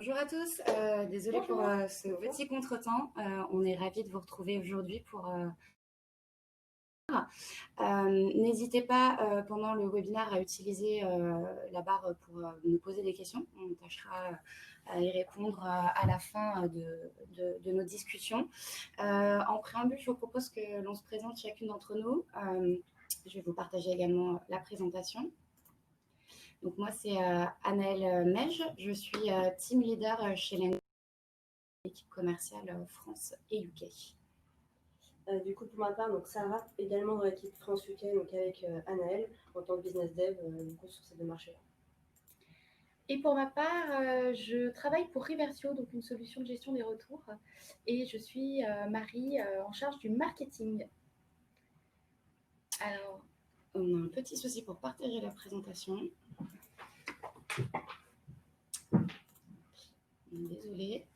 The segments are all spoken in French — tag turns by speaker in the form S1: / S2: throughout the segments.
S1: Bonjour à tous, désolée pour
S2: Bonjour.
S1: ce petit contretemps. On est ravis de vous retrouver aujourd'hui pour. N'hésitez pas pendant le webinaire à utiliser la barre pour nous poser des questions. On tâchera à y répondre à la fin de nos discussions. En préambule, je vous propose que l'on se présente chacune d'entre nous. Je vais vous partager également la présentation. Donc moi, c'est Anaëlle Mej. Je suis team leader chez l'équipe commerciale France et UK.
S2: Du coup, pour ma part, donc Sarah, également dans l'équipe France-UK, donc avec Anaëlle, en tant que business dev sur ces deux marchés-là.
S3: Et pour ma part, je travaille pour Reversio, donc une solution de gestion des retours. Et je suis Marie, en charge du marketing.
S1: Alors, on a un petit souci pour partager la présentation. Désolée.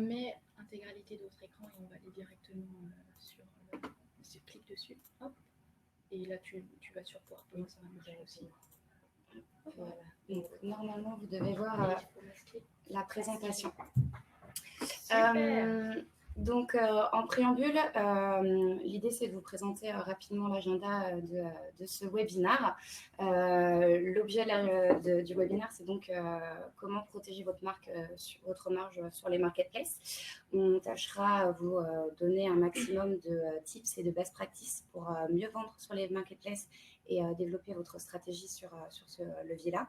S3: Mais intégralité de votre écran, et on va aller directement sur clique dessus. Hop. Et là, tu vas sur PowerPoint, ça va marcher aussi.
S1: Voilà. Donc, normalement, vous devez voir la présentation. Donc, en préambule, l'idée, c'est de vous présenter rapidement l'agenda de ce webinaire. L'objet du webinaire, c'est donc comment protéger votre marque, votre marge sur les marketplaces. On tâchera à vous donner un maximum de tips et de best practices pour mieux vendre sur les marketplaces et développer votre stratégie sur ce levier-là.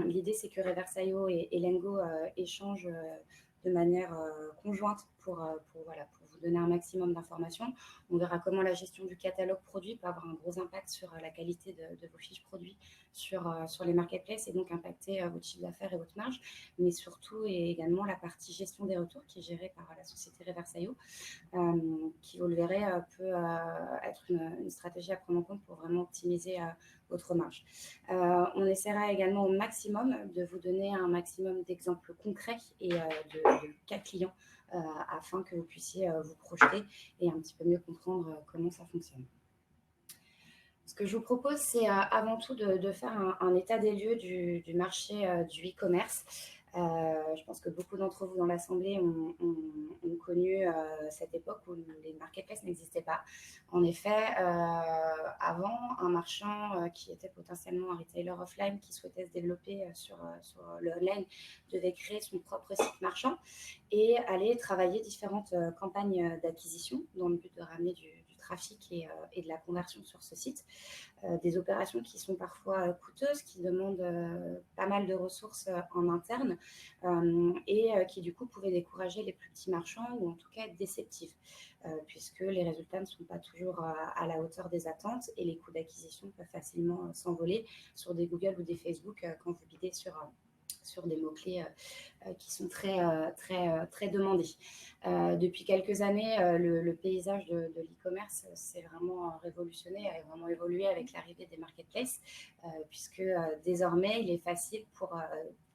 S1: L'idée, c'est que Reversio et Lengo échangent de manière conjointe pour vous donner un maximum d'informations. On verra comment la gestion du catalogue produit peut avoir un gros impact sur la qualité de vos fiches produits sur les marketplaces et donc impacter votre chiffre d'affaires et votre marge, mais surtout et également la partie gestion des retours qui est gérée par la société Reversio, qui, vous le verrez, peut être une stratégie à prendre en compte pour vraiment optimiser votre marge. On essaiera également au maximum de vous donner un maximum d'exemples concrets et de cas clients afin que vous puissiez vous projeter et un petit peu mieux comprendre comment ça fonctionne. Ce que je vous propose, c'est avant tout de faire un état des lieux du marché du e-commerce. Je pense que beaucoup d'entre vous dans l'Assemblée ont connu cette époque où les marketplaces n'existaient pas. En effet, avant, un marchand qui était potentiellement un retailer offline qui souhaitait se développer sur le online devait créer son propre site marchand et aller travailler différentes campagnes d'acquisition dans le but de ramener du trafic et de la conversion sur ce site. Des opérations qui sont parfois coûteuses, qui demandent pas mal de ressources en interne et qui du coup pouvaient décourager les plus petits marchands ou en tout cas être déceptives puisque les résultats ne sont pas toujours à la hauteur des attentes et les coûts d'acquisition peuvent facilement s'envoler sur des Google ou des Facebook quand vous bidez sur des mots-clés qui sont très demandés. Depuis quelques années, le paysage de l'e-commerce s'est vraiment révolutionné, a vraiment évolué avec l'arrivée des marketplaces, puisque désormais, il est facile pour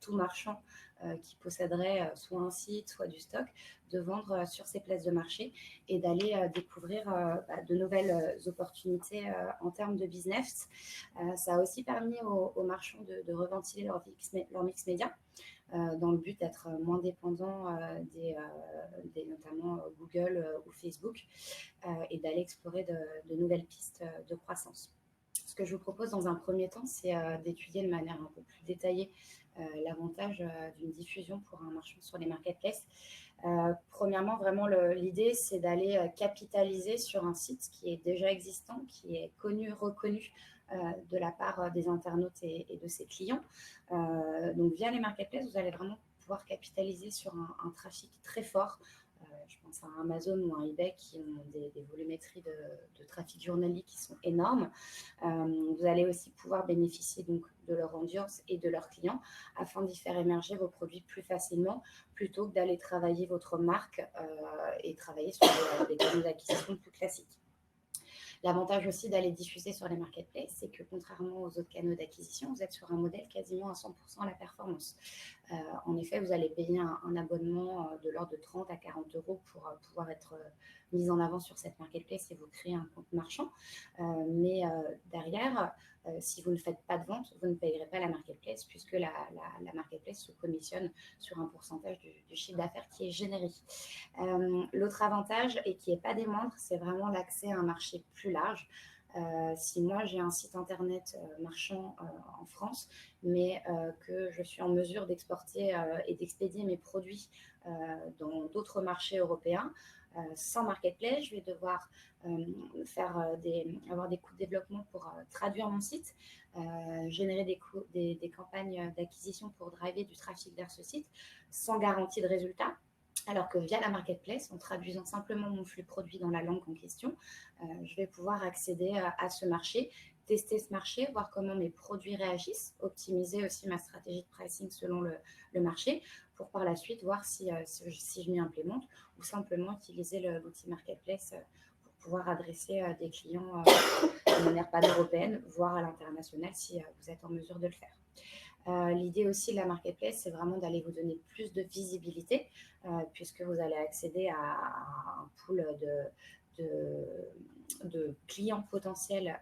S1: tout marchand qui posséderait soit un site, soit du stock, de vendre sur ces places de marché et d'aller découvrir de nouvelles opportunités en termes de business. Ça a aussi permis aux marchands de reventiler leur mix média dans le but d'être moins dépendant des notamment Google ou Facebook et d'aller explorer de nouvelles pistes de croissance. Ce que je vous propose dans un premier temps, c'est d'étudier de manière un peu plus détaillée l'avantage d'une diffusion pour un marchand sur les marketplaces. Premièrement, vraiment, l'idée, c'est d'aller capitaliser sur un site qui est déjà existant, qui est connu, reconnu de la part des internautes et de ses clients. Donc, via les marketplaces, vous allez vraiment pouvoir capitaliser sur un trafic très fort. Je pense à Amazon ou à eBay qui ont des volumétries de trafic journalier qui sont énormes. Vous allez aussi pouvoir bénéficier donc de leur audience et de leurs clients afin d'y faire émerger vos produits plus facilement plutôt que d'aller travailler votre marque et travailler sur des canaux d'acquisition plus classiques. L'avantage aussi d'aller diffuser sur les marketplaces, c'est que contrairement aux autres canaux d'acquisition, vous êtes sur un modèle quasiment à 100% à la performance. En effet, vous allez payer un abonnement de l'ordre de 30 à 40 euros pour pouvoir être mis en avant sur cette marketplace et vous créer un compte marchand. Mais derrière, si vous ne faites pas de vente, vous ne payerez pas la marketplace puisque la marketplace se commissionne sur un pourcentage du chiffre d'affaires qui est généré. L'autre avantage, et qui n'est pas des moindres, c'est vraiment l'accès à un marché plus large. Si moi j'ai un site internet marchand en France, mais que je suis en mesure d'exporter et d'expédier mes produits dans d'autres marchés européens, sans marketplace, je vais devoir avoir des coûts de développement pour traduire mon site, générer des campagnes d'acquisition pour driver du trafic vers ce site, sans garantie de résultat. Alors que via la marketplace, en traduisant simplement mon flux produit dans la langue en question, je vais pouvoir accéder à ce marché, tester ce marché, voir comment mes produits réagissent, optimiser aussi ma stratégie de pricing selon le marché, pour par la suite voir si je m'y implémente ou simplement utiliser l'outil marketplace pour pouvoir adresser des clients de manière pan-européenne, voire à l'international si vous êtes en mesure de le faire. L'idée aussi de la marketplace, c'est vraiment d'aller vous donner plus de visibilité puisque vous allez accéder à un pool de clients potentiels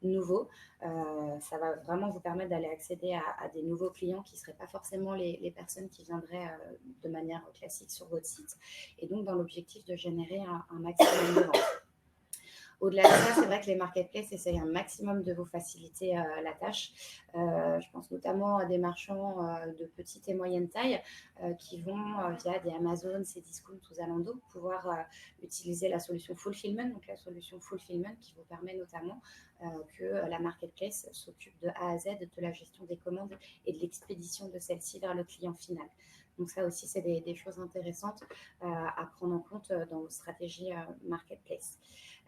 S1: nouveaux. Ça va vraiment vous permettre d'aller accéder à des nouveaux clients qui ne seraient pas forcément les personnes qui viendraient de manière classique sur votre site. Et donc, dans l'objectif de générer un maximum de ventes. Au-delà de ça, c'est vrai que les marketplaces essayent un maximum de vous faciliter la tâche. Je pense notamment à des marchands de petite et moyenne taille qui vont, via des Amazon, Cdiscount ou Zalando, pouvoir utiliser la solution Fulfillment. Donc, la solution Fulfillment qui vous permet notamment que la marketplace s'occupe de A à Z de la gestion des commandes et de l'expédition de celle-ci vers le client final. Donc, ça aussi, c'est des choses intéressantes à prendre en compte dans vos stratégies marketplace.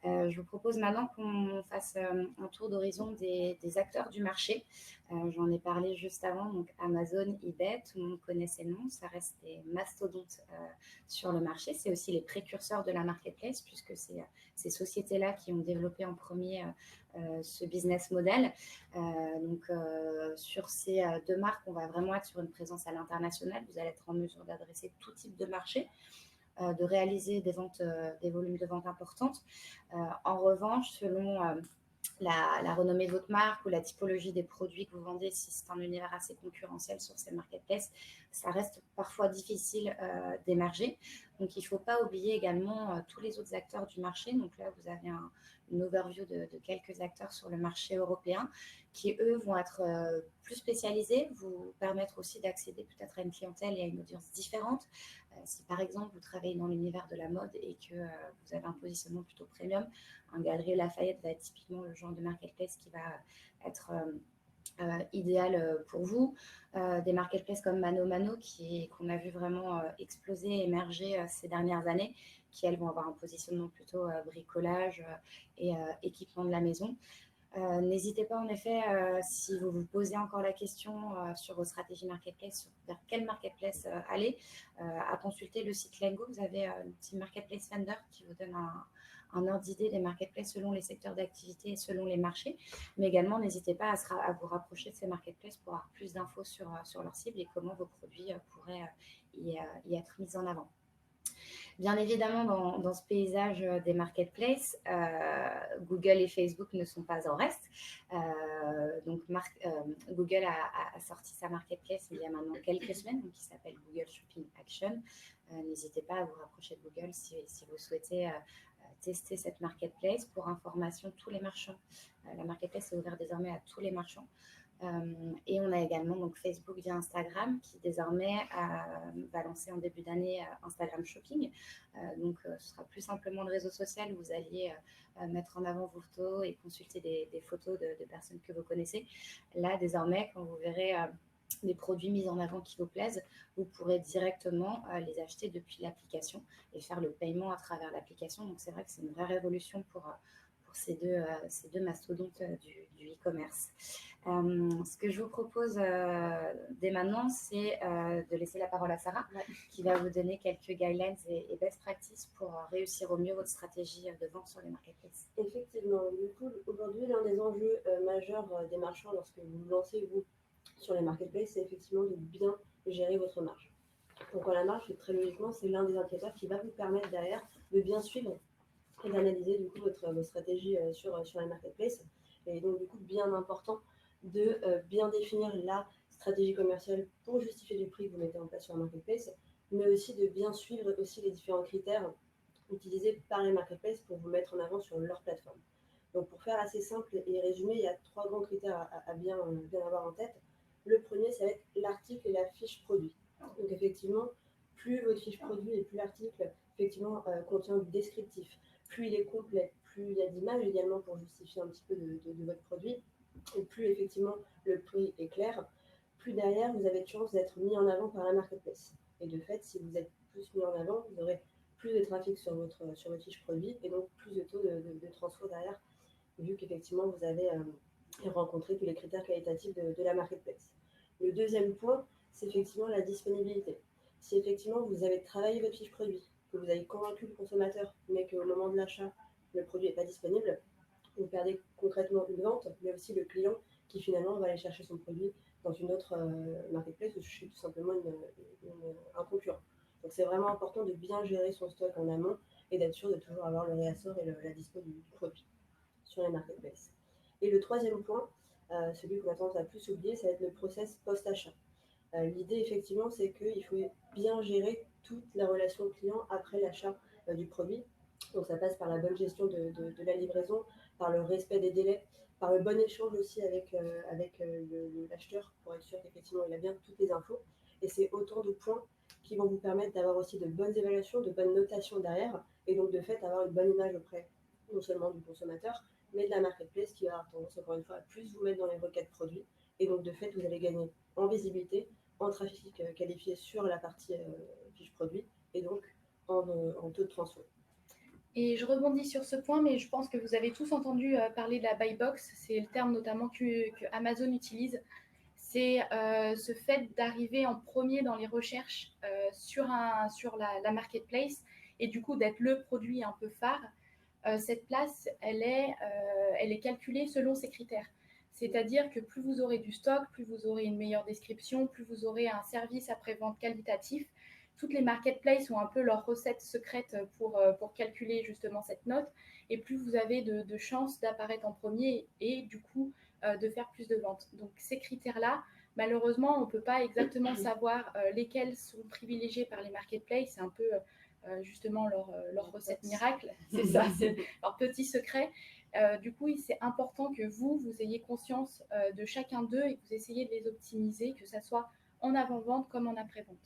S1: Je vous propose maintenant qu'on fasse un tour d'horizon des acteurs du marché. J'en ai parlé juste avant, donc Amazon, eBay, tout le monde connaît ces noms, ça reste des mastodontes sur le marché. C'est aussi les précurseurs de la marketplace, puisque c'est ces sociétés-là qui ont développé en premier ce business model. Sur ces deux marques, on va vraiment être sur une présence à l'international. Vous allez être en mesure d'adresser tout type de marché, de réaliser des volumes de vente importantes. En revanche, selon la renommée de votre marque ou la typologie des produits que vous vendez, si c'est un univers assez concurrentiel sur ces marketplaces, ça reste parfois difficile d'émerger. Donc, il ne faut pas oublier également tous les autres acteurs du marché. Donc là, vous avez une overview de quelques acteurs sur le marché européen qui, eux, vont être plus spécialisés, vous permettre aussi d'accéder peut-être à une clientèle et à une audience différente. Si par exemple, vous travaillez dans l'univers de la mode et que vous avez un positionnement plutôt premium, un Galeries Lafayette va être typiquement le genre de marketplace qui va être idéal pour vous. Des marketplaces comme Mano Mano qu'on a vu vraiment exploser, émerger ces dernières années, qui elles vont avoir un positionnement plutôt bricolage et équipement de la maison. N'hésitez pas en effet, si vous vous posez encore la question sur vos stratégies marketplace, vers quelle marketplace aller, à consulter le site Lengo. Vous avez l'outil Marketplace Finder qui vous donne un ordre d'idée des marketplaces selon les secteurs d'activité et selon les marchés. Mais également, n'hésitez pas à vous rapprocher de ces marketplaces pour avoir plus d'infos sur leur cible et comment vos produits pourraient y être mis en avant. Bien évidemment, dans ce paysage des marketplaces, Google et Facebook ne sont pas en reste. Google a sorti sa marketplace il y a maintenant quelques semaines, qui s'appelle Google Shopping Action. N'hésitez pas à vous rapprocher de Google si vous souhaitez tester cette marketplace. Pour information, tous les marchands, la marketplace est ouverte désormais à tous les marchands. Et on a également donc Facebook via Instagram qui désormais va lancer en début d'année Instagram Shopping. Ce sera plus simplement le réseau social où vous alliez mettre en avant vos photos et consulter des photos de personnes que vous connaissez. Là, désormais, quand vous verrez des produits mis en avant qui vous plaisent, vous pourrez directement les acheter depuis l'application et faire le paiement à travers l'application. Donc, c'est vrai que c'est une vraie révolution pour ces deux mastodontes du e-commerce. Ce que je vous propose dès maintenant, c'est de laisser la parole à Sarah, qui va vous donner quelques guidelines et best practices pour réussir au mieux votre stratégie de vente sur les marketplaces.
S2: Effectivement, du coup, aujourd'hui, l'un des enjeux majeurs des marchands lorsque vous lancez, vous, sur les marketplaces, c'est effectivement de bien gérer votre marge. Pourquoi la marge? Très logiquement, c'est l'un des indicateurs qui va vous permettre derrière de bien suivre et d'analyser du coup votre stratégie sur les marketplaces. Et donc du coup, bien important de bien définir la stratégie commerciale pour justifier les prix que vous mettez en place sur un marketplace, mais aussi de bien suivre aussi les différents critères utilisés par les marketplaces pour vous mettre en avant sur leur plateforme. Donc pour faire assez simple et résumé, il y a 3 grands critères à bien avoir en tête. Le premier, ça va être l'article et la fiche produit. Donc effectivement, plus votre fiche produit et plus l'article effectivement contient du descriptif, plus il est complet, plus il y a d'images également pour justifier un petit peu de votre produit, et plus effectivement le prix est clair, plus derrière vous avez de chances d'être mis en avant par la marketplace. Et de fait, si vous êtes plus mis en avant, vous aurez plus de trafic sur votre fiche produit et donc plus de taux de transfert derrière, vu qu'effectivement vous avez rencontré tous les critères qualitatifs de la marketplace. Le deuxième point, c'est effectivement la disponibilité. Si effectivement vous avez travaillé votre fiche produit, que vous avez convaincu le consommateur, mais qu'au moment de l'achat, le produit n'est pas disponible, vous perdez concrètement une vente, mais aussi le client qui finalement va aller chercher son produit dans une autre marketplace ou chez tout simplement un concurrent. Donc c'est vraiment important de bien gérer son stock en amont et d'être sûr de toujours avoir le réassort et la dispo du produit sur les marketplaces. Et le troisième point, celui qu'on a tendance à plus oublier, ça va être le process post-achat. L'idée, effectivement, c'est qu'il faut bien gérer toute la relation client après l'achat du produit. Donc, ça passe par la bonne gestion de la livraison, par le respect des délais, par le bon échange aussi avec l'acheteur pour être sûr qu'effectivement, il a bien toutes les infos. Et c'est autant de points qui vont vous permettre d'avoir aussi de bonnes évaluations, de bonnes notations derrière, et donc de fait avoir une bonne image auprès non seulement du consommateur, mais de la marketplace qui va avoir tendance, encore une fois, à plus vous mettre dans les requêtes produits. Et donc, de fait, vous allez gagner en visibilité, en trafic qualifié sur la partie fiche produit et donc en taux de transfert.
S3: Et je rebondis sur ce point, mais je pense que vous avez tous entendu parler de la buy box. C'est le terme notamment que Amazon utilise. C'est ce fait d'arriver en premier dans les recherches sur la marketplace et du coup d'être le produit un peu phare. Cette place, elle est calculée selon ces critères. C'est-à-dire que plus vous aurez du stock, plus vous aurez une meilleure description, plus vous aurez un service après-vente qualitatif. Toutes les marketplaces ont un peu leur recette secrète pour calculer justement cette note. Et plus vous avez de chances d'apparaître en premier et du coup de faire plus de ventes. Donc ces critères-là, malheureusement, on ne peut pas exactement savoir lesquels sont privilégiés par les marketplaces. C'est un peu justement leur recette miracle. C'est ça, c'est leur petit secret. Du coup, c'est important que vous ayez conscience de chacun d'eux et que vous essayez de les optimiser, que ça soit en avant-vente comme en après-vente.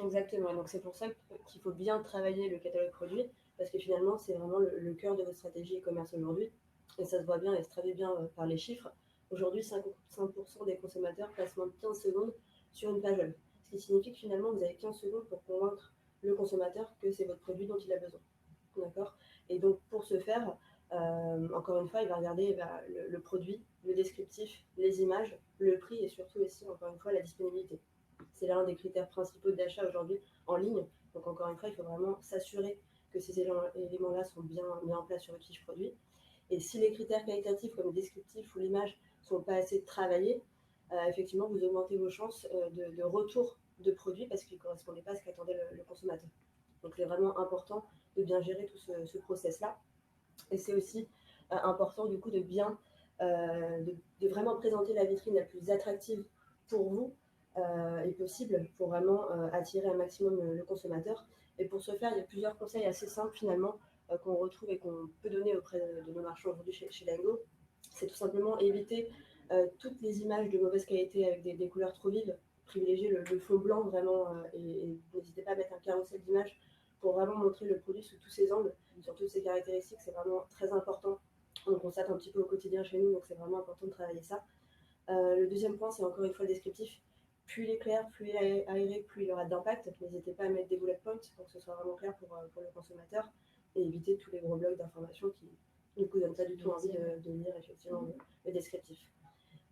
S2: Exactement, donc c'est pour ça qu'il faut bien travailler le catalogue produit, parce que finalement, c'est vraiment le cœur de votre stratégie e-commerce aujourd'hui, et ça se voit bien et se traduit bien par les chiffres. Aujourd'hui, 55% des consommateurs passent moins de 15 secondes sur une page web, ce qui signifie que finalement, vous avez 15 secondes pour convaincre le consommateur que c'est votre produit dont il a besoin. D'accord? Et donc, pour ce faire, encore une fois, il va regarder le produit, le descriptif, les images, le prix et surtout aussi, encore une fois, la disponibilité. C'est l'un des critères principaux d'achat aujourd'hui en ligne. Donc encore une fois, il faut vraiment s'assurer que ces éléments-là sont bien mis en place sur votre fiche produit. Et si les critères qualitatifs comme le descriptif ou l'image ne sont pas assez travaillés, effectivement, vous augmentez vos chances de retour de produit parce qu'ils ne correspondaient pas à ce qu'attendait le consommateur. Donc c'est vraiment important de bien gérer tout ce process-là. Et c'est aussi important du coup de bien, de vraiment présenter la vitrine la plus attractive pour vous est possible pour vraiment attirer un maximum le consommateur. Et pour ce faire, il y a plusieurs conseils assez simples finalement qu'on retrouve et qu'on peut donner auprès de nos marchands aujourd'hui chez Lingo. C'est tout simplement éviter toutes les images de mauvaise qualité avec des couleurs trop vives, privilégier le fond blanc vraiment et n'hésitez pas à mettre un carrousel d'images pour vraiment montrer le produit sous tous ses angles, sur toutes ses caractéristiques. C'est vraiment très important. On le constate un petit peu au quotidien chez nous, donc c'est vraiment important de travailler ça. Le deuxième point, c'est encore une fois le descriptif. Plus il est clair, plus il est aéré, plus il aura d'impact. N'hésitez pas à mettre des bullet points pour que ce soit vraiment clair pour le consommateur et éviter tous les gros blocs d'informations qui ne vous donnent pas du tout envie de lire effectivement le descriptif.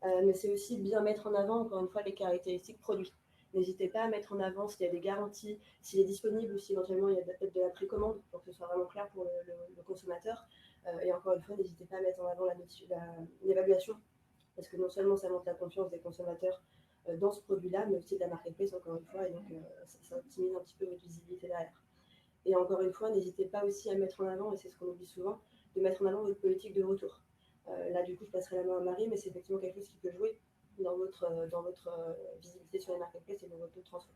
S2: Mais c'est aussi bien mettre en avant, encore une fois, les caractéristiques produits. N'hésitez pas à mettre en avant s'il y a des garanties, s'il est disponible ou si éventuellement il y a peut-être de la précommande pour que ce soit vraiment clair pour le consommateur. Et encore une fois, n'hésitez pas à mettre en avant l'évaluation parce que non seulement ça monte la confiance des consommateurs dans ce produit-là, mais aussi de la marketplace, encore une fois, et donc ça optimise un petit peu votre visibilité derrière. Et encore une fois, n'hésitez pas aussi à mettre en avant, et c'est ce qu'on oublie souvent, de mettre en avant votre politique de retour. Là, du coup, je passerai la main à Marie, mais c'est effectivement quelque chose qui peut jouer dans votre visibilité sur les marketplaces et dans votre taux de transfert.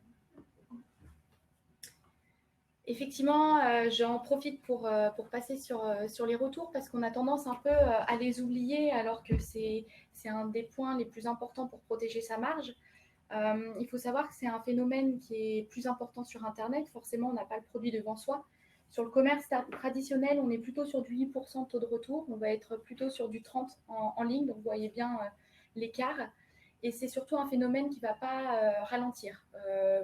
S3: Effectivement, j'en profite pour passer sur les retours parce qu'on a tendance un peu à les oublier alors que c'est un des points les plus importants pour protéger sa marge. Il faut savoir que c'est un phénomène qui est plus important sur Internet. Forcément, on n'a pas le produit devant soi. Sur le commerce traditionnel, on est plutôt sur du 8% de taux de retour. On va être plutôt sur du 30% en ligne. Donc, vous voyez bien l'écart. Et c'est surtout un phénomène qui ne va pas ralentir.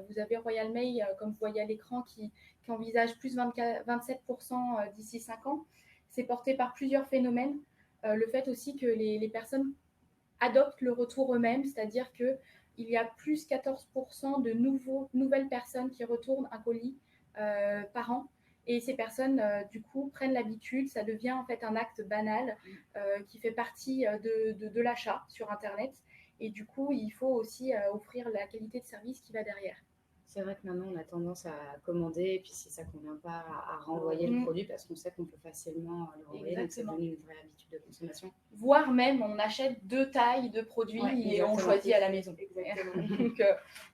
S3: Vous avez Royal Mail, comme vous voyez à l'écran, qui envisage plus 27% d'ici 5 ans. C'est porté par plusieurs phénomènes. Le fait aussi que les personnes adoptent le retour eux-mêmes, c'est-à-dire qu'il y a plus 14% de nouvelles personnes qui retournent un colis par an. Et ces personnes, du coup, prennent l'habitude, ça devient en fait un acte banal qui fait partie de l'achat sur Internet. Et du coup, il faut aussi offrir la qualité de service qui va derrière.
S1: C'est vrai que maintenant, on a tendance à commander et puis si ça ne convient pas, à renvoyer le produit parce qu'on sait qu'on peut facilement le renvoyer. Donc, c'est devenu une vraie habitude de consommation.
S3: Voire même, on achète 2 tailles de produits et on choisit à la maison. Donc,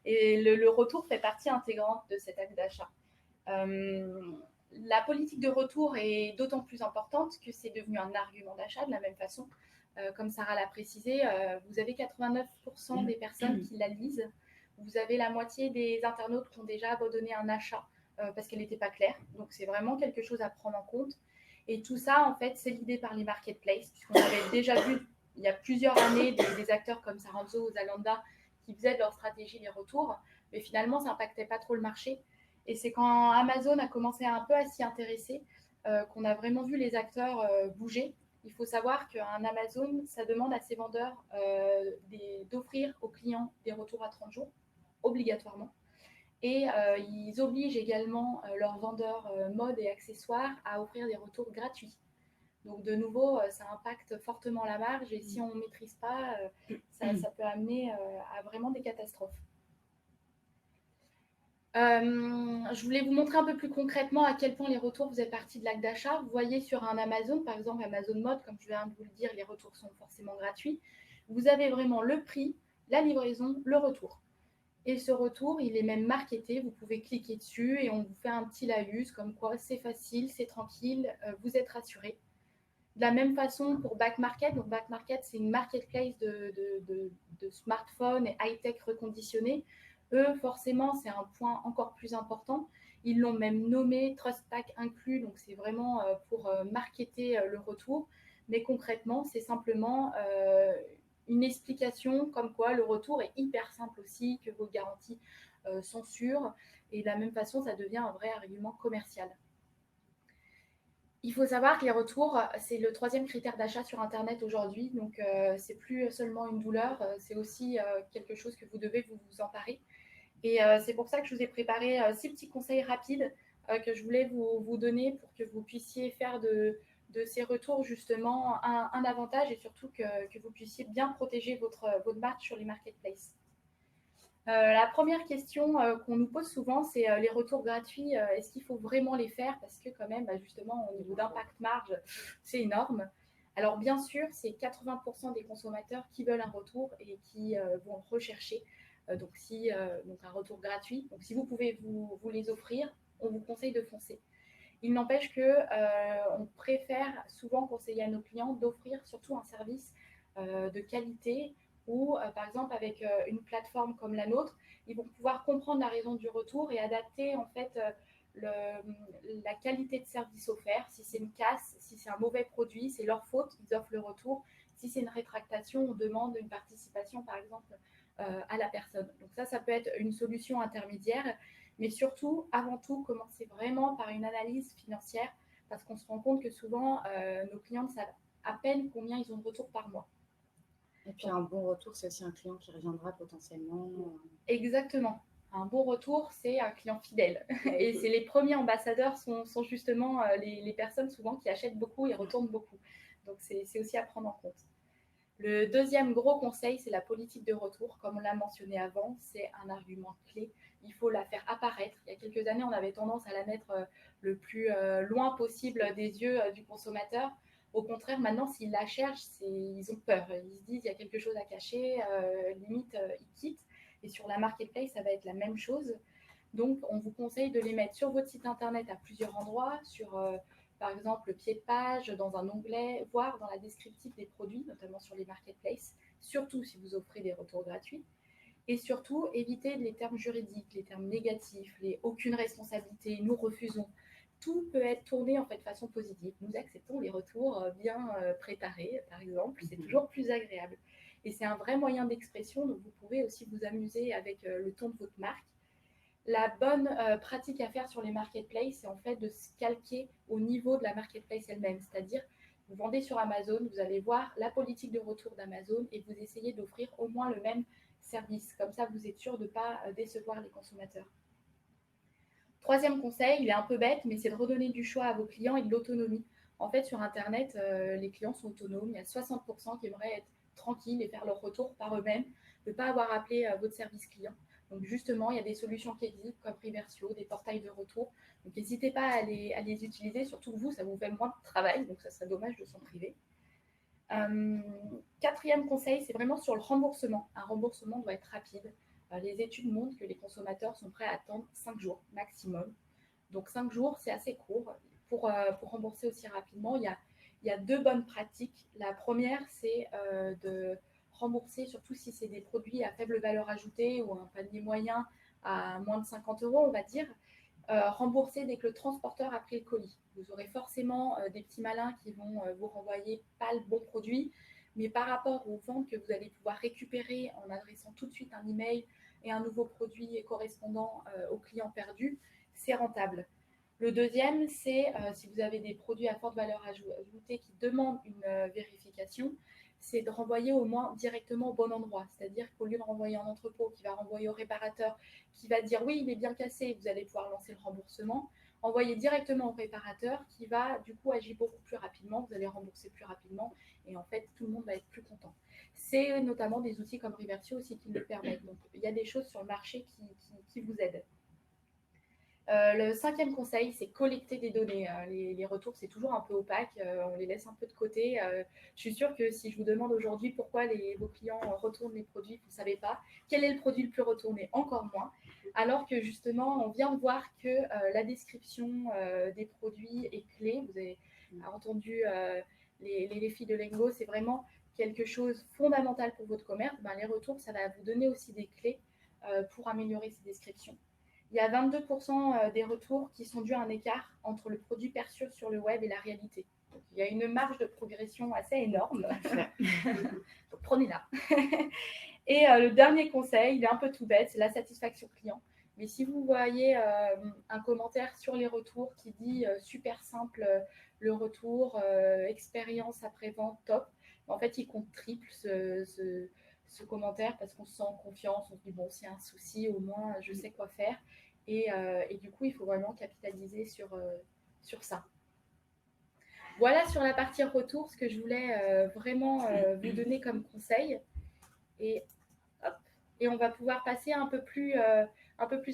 S3: et le retour fait partie intégrante de cet acte d'achat. La politique de retour est d'autant plus importante que c'est devenu un argument d'achat de la même façon. Comme Sarah l'a précisé, vous avez 89% des personnes qui la lisent. Vous avez la moitié des internautes qui ont déjà abandonné un achat parce qu'elle n'était pas claire. Donc, c'est vraiment quelque chose à prendre en compte. Et tout ça, en fait, c'est l'idée par les marketplaces, puisqu'on avait déjà vu il y a plusieurs années des acteurs comme Saranzo ou Zalanda qui faisaient de leur stratégie les retours, mais finalement, ça n'impactait pas trop le marché. Et c'est quand Amazon a commencé un peu à s'y intéresser qu'on a vraiment vu les acteurs bouger. Il faut savoir qu'un Amazon, ça demande à ses vendeurs d'offrir aux clients des retours à 30 jours, obligatoirement. Et ils obligent également leurs vendeurs mode et accessoires à offrir des retours gratuits. Donc de nouveau, ça impacte fortement la marge et si on ne maîtrise pas, ça peut amener à vraiment des catastrophes. Je voulais vous montrer un peu plus concrètement à quel point les retours faisaient partie de l'acte d'achat. Vous voyez sur un Amazon, par exemple Amazon Mode, comme je viens de vous le dire, les retours sont forcément gratuits. Vous avez vraiment le prix, la livraison, le retour. Et ce retour, il est même marketé. Vous pouvez cliquer dessus et on vous fait un petit laïus comme quoi c'est facile, c'est tranquille, vous êtes rassuré. De la même façon pour Back Market. Donc Back Market, c'est une marketplace de smartphones et high-tech reconditionnés. Eux, forcément, c'est un point encore plus important. Ils l'ont même nommé Trust Pack inclus. Donc c'est vraiment pour marketer le retour. Mais concrètement, c'est simplement une explication comme quoi le retour est hyper simple aussi, que vos garanties sont sûres. Et de la même façon, ça devient un vrai argument commercial. Il faut savoir que les retours, c'est le 3e critère d'achat sur Internet aujourd'hui. Donc, c'est plus seulement une douleur, c'est aussi quelque chose que vous devez vous emparer. Et c'est pour ça que je vous ai préparé 6 petits conseils rapides que je voulais vous donner pour que vous puissiez faire de ces retours justement un avantage et surtout que vous puissiez bien protéger votre marque sur les marketplaces. La première question qu'on nous pose souvent, c'est les retours gratuits. Est-ce qu'il faut vraiment les faire? Parce que quand même, justement, au niveau d'impact marge, c'est énorme. Alors bien sûr, c'est 80% des consommateurs qui veulent un retour et qui vont rechercher donc un retour gratuit. Donc si vous pouvez vous les offrir, on vous conseille de foncer. Il n'empêche qu'on préfère souvent conseiller à nos clients d'offrir surtout un service de qualité ou par exemple avec une plateforme comme la nôtre, ils vont pouvoir comprendre la raison du retour et adapter en fait la qualité de service offert. Si c'est une casse, si c'est un mauvais produit, c'est leur faute, ils offrent le retour. Si c'est une rétractation, on demande une participation par exemple à la personne. Donc ça peut être une solution intermédiaire, mais surtout, avant tout, commencer vraiment par une analyse financière parce qu'on se rend compte que souvent, nos clients ne savent à peine combien ils ont de retours par mois.
S1: Et puis un bon retour, c'est aussi un client qui reviendra potentiellement.
S3: Exactement. Un bon retour, c'est un client fidèle. Et c'est les premiers ambassadeurs sont justement les personnes souvent qui achètent beaucoup et retournent beaucoup. Donc c'est aussi à prendre en compte. Le deuxième gros conseil, c'est la politique de retour. Comme on l'a mentionné avant, c'est un argument clé. Il faut la faire apparaître. Il y a quelques années, on avait tendance à la mettre le plus loin possible des yeux du consommateur. Au contraire, maintenant, s'ils la cherchent, ils ont peur. Ils se disent, il y a quelque chose à cacher, limite, ils quittent. Et sur la marketplace, ça va être la même chose. Donc, on vous conseille de les mettre sur votre site internet à plusieurs endroits, sur par exemple le pied de page, dans un onglet, voire dans la descriptive des produits, notamment sur les marketplaces, surtout si vous offrez des retours gratuits. Et surtout, évitez les termes juridiques, les termes négatifs, les aucune responsabilité, nous refusons. Tout peut être tourné en fait de façon positive. Nous acceptons les retours bien préparés, par exemple, c'est toujours plus agréable. Et c'est un vrai moyen d'expression, donc vous pouvez aussi vous amuser avec le ton de votre marque. La bonne pratique à faire sur les marketplaces, c'est en fait de se calquer au niveau de la marketplace elle-même. C'est-à-dire, vous vendez sur Amazon, vous allez voir la politique de retour d'Amazon et vous essayez d'offrir au moins le même service. Comme ça, vous êtes sûr de ne pas décevoir les consommateurs. Troisième conseil, il est un peu bête, mais c'est de redonner du choix à vos clients et de l'autonomie. En fait, sur Internet, les clients sont autonomes. Il y a 60% qui aimeraient être tranquilles et faire leur retour par eux-mêmes, ne pas avoir appelé votre service client. Donc justement, il y a des solutions qui existent comme Reversio, des portails de retour. Donc n'hésitez pas à les utiliser, surtout que vous, ça vous fait moins de travail, donc ça serait dommage de s'en priver. Quatrième conseil, c'est vraiment sur le remboursement. Un remboursement doit être rapide. Les études montrent que les consommateurs sont prêts à attendre 5 jours maximum. Donc 5 jours, c'est assez court. Pour rembourser aussi rapidement, il y a deux bonnes pratiques. La première, c'est de rembourser, surtout si c'est des produits à faible valeur ajoutée ou un panier moyen à moins de 50 euros, on va dire. Rembourser dès que le transporteur a pris le colis. Vous aurez forcément des petits malins qui vont vous renvoyer pas le bon produit, mais par rapport aux ventes que vous allez pouvoir récupérer en adressant tout de suite un email et un nouveau produit correspondant au client perdu, c'est rentable. Le deuxième, c'est si vous avez des produits à forte valeur ajoutée qui demandent une vérification, c'est de renvoyer au moins directement au bon endroit. C'est-à-dire qu'au lieu de renvoyer en entrepôt, qui va renvoyer au réparateur, qui va dire oui, il est bien cassé, vous allez pouvoir lancer le remboursement, envoyer directement au réparateur qui va du coup agir beaucoup plus rapidement, vous allez rembourser plus rapidement et en fait tout le monde va être plus content. C'est notamment des outils comme Reversio aussi qui le permettent. Donc il y a des choses sur le marché qui vous aident. Le cinquième conseil, c'est collecter des données. Les retours, c'est toujours un peu opaque. On les laisse un peu de côté. Je suis sûre que si je vous demande aujourd'hui pourquoi vos clients retournent les produits, vous ne savez pas. Quel est le produit le plus retourné? Encore moins. Alors que justement, on vient de voir que la description des produits est clé. Vous avez entendu les filles de Lengo, c'est vraiment quelque chose de fondamental pour votre commerce. Les retours, ça va vous donner aussi des clés pour améliorer ces descriptions. Il y a 22% des retours qui sont dus à un écart entre le produit perçu sur le web et la réalité. Donc, il y a une marge de progression assez énorme. Donc, prenez-la. Et le dernier conseil, il est un peu tout bête, c'est la satisfaction client. Mais si vous voyez un commentaire sur les retours qui dit super simple le retour, expérience après-vente top, en fait, il compte triple ce commentaire parce qu'on se sent en confiance, on se dit bon, s'il y a un souci, au moins je sais quoi faire. Et du coup, il faut vraiment capitaliser sur ça. Voilà sur la partie retour ce que je voulais vraiment vous donner comme conseil. Et on va pouvoir passer un peu plus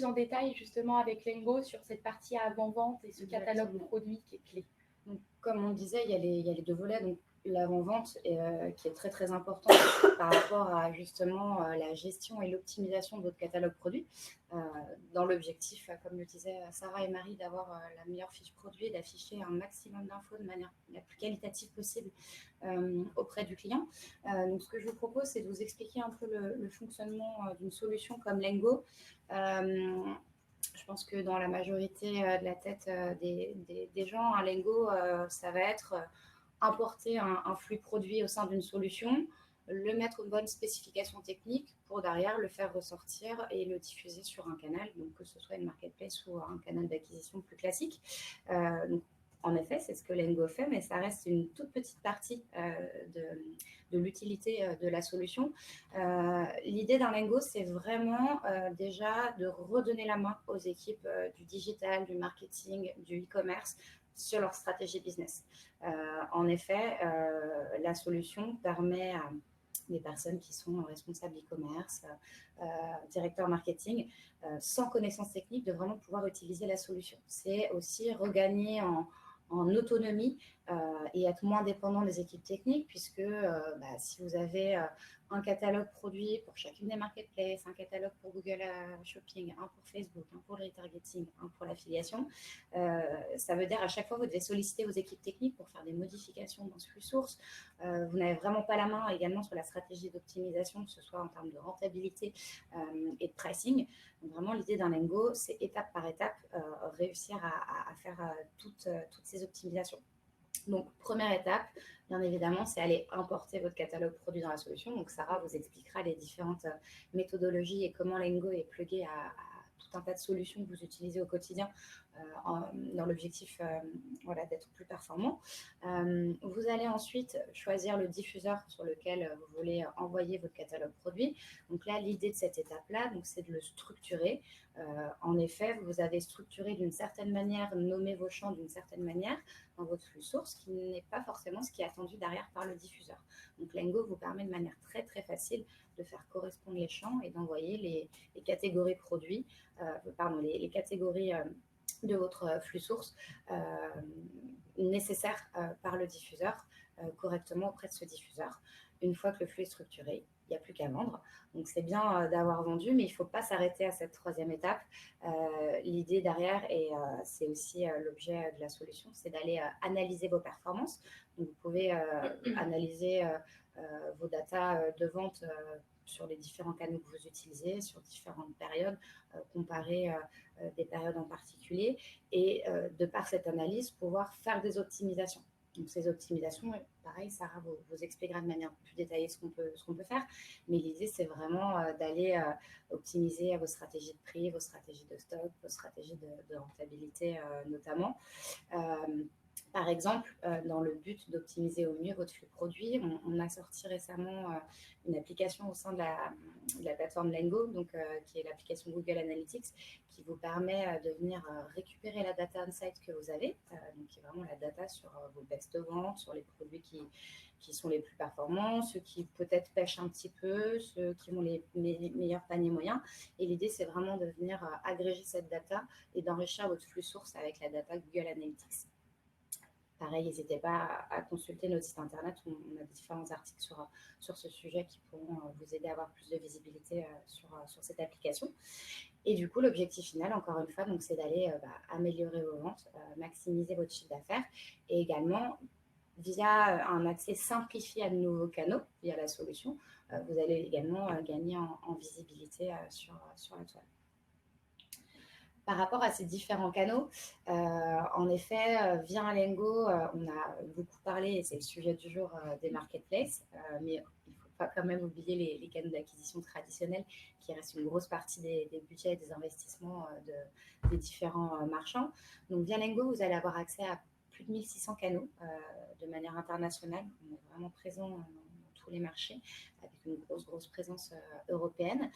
S3: en détail justement avec Lengo sur cette partie avant-vente et ce catalogue produit qui est clé.
S1: Donc, comme on disait, il y a les deux volets. Donc, l'avant-vente qui est très très important par rapport à justement la gestion et l'optimisation de votre catalogue produit dans l'objectif, comme le disaient Sarah et Marie, d'avoir la meilleure fiche produit, d'afficher un maximum d'infos de manière la plus qualitative possible auprès du client. Donc ce que je vous propose, c'est de vous expliquer un peu le fonctionnement d'une solution comme Lengo. Je pense que dans la majorité de la tête des gens, un Lengo, ça va être importer un flux produit au sein d'une solution, le mettre aux bonnes spécifications techniques pour derrière le faire ressortir et le diffuser sur un canal, donc que ce soit une marketplace ou un canal d'acquisition plus classique. Donc, en effet, c'est ce que Lengo fait, mais ça reste une toute petite partie de l'utilité de la solution. L'idée d'un Lengo, c'est vraiment déjà de redonner la main aux équipes du digital, du marketing, du e-commerce sur leur stratégie business. En effet, la solution permet des personnes qui sont responsables e-commerce, directeurs marketing, sans connaissance technique, de vraiment pouvoir utiliser la solution. C'est aussi regagner en autonomie et être moins dépendant des équipes techniques, puisque si vous avez un catalogue produit pour chacune des marketplaces, un catalogue pour Google Shopping, un pour Facebook, un pour le retargeting, un pour l'affiliation, ça veut dire à chaque fois vous devez solliciter vos équipes techniques pour faire des modifications dans ce flux source. Vous n'avez vraiment pas la main également sur la stratégie d'optimisation, que ce soit en termes de rentabilité et de pricing. Donc vraiment, l'idée d'un Lengo, c'est étape par étape réussir à faire toutes ces optimisations. Donc, première étape, bien évidemment, c'est aller importer votre catalogue produit dans la solution. Donc, Sarah vous expliquera les différentes méthodologies et comment Lengo est plugué à tout un tas de solutions que vous utilisez au quotidien dans l'objectif d'être plus performant. Vous allez ensuite choisir le diffuseur sur lequel vous voulez envoyer votre catalogue produit. Donc là, l'idée de cette étape-là, c'est de le structurer. En effet, vous avez structuré d'une certaine manière, nommé vos champs d'une certaine manière dans votre flux source, qui n'est pas forcément ce qui est attendu derrière par le diffuseur. Donc Lengo vous permet de manière très très facile de faire correspondre les champs et d'envoyer les catégories produits, les catégories de votre flux source nécessaires par le diffuseur correctement auprès de ce diffuseur. Une fois que le flux est structuré, il n'y a plus qu'à vendre. Donc, c'est bien d'avoir vendu, mais il ne faut pas s'arrêter à cette troisième étape. L'idée derrière, et c'est aussi l'objet de la solution, c'est d'aller analyser vos performances. Donc, vous pouvez analyser vos datas de vente sur les différents canaux que vous utilisez, sur différentes périodes, comparer des périodes en particulier, et de par cette analyse, pouvoir faire des optimisations. Donc, ces optimisations, pareil, Sarah vous expliquera de manière plus détaillée ce qu'on peut faire. Mais l'idée, c'est vraiment d'aller optimiser vos stratégies de prix, vos stratégies de stock, vos stratégies de rentabilité notamment. Par exemple, dans le but d'optimiser au mieux votre flux produit, on a sorti récemment une application au sein de la plateforme Lengo, qui est l'application Google Analytics, qui vous permet de venir récupérer la data insight que vous avez, donc qui est vraiment la data sur vos best ventes, sur les produits qui sont les plus performants, ceux qui peut-être pêchent un petit peu, ceux qui ont les meilleurs paniers moyens. Et l'idée, c'est vraiment de venir agréger cette data et d'enrichir votre flux source avec la data Google Analytics. Pareil, n'hésitez pas à consulter notre site internet où on a différents articles sur ce sujet qui pourront vous aider à avoir plus de visibilité sur cette application. Et du coup, l'objectif final, encore une fois, c'est d'aller améliorer vos ventes, maximiser votre chiffre d'affaires et également, via un accès simplifié à de nouveaux canaux, via la solution, vous allez également gagner en visibilité sur la toile. Par rapport à ces différents canaux, en effet, via Lengo, on a beaucoup parlé, et c'est le sujet du jour, des marketplaces, mais il ne faut pas quand même oublier les canaux d'acquisition traditionnels qui restent une grosse partie des budgets et des investissements des différents marchands. Donc, via Lengo, vous allez avoir accès à plus de 1600 canaux de manière internationale. On est vraiment présent dans tous les marchés avec une grosse présence européenne.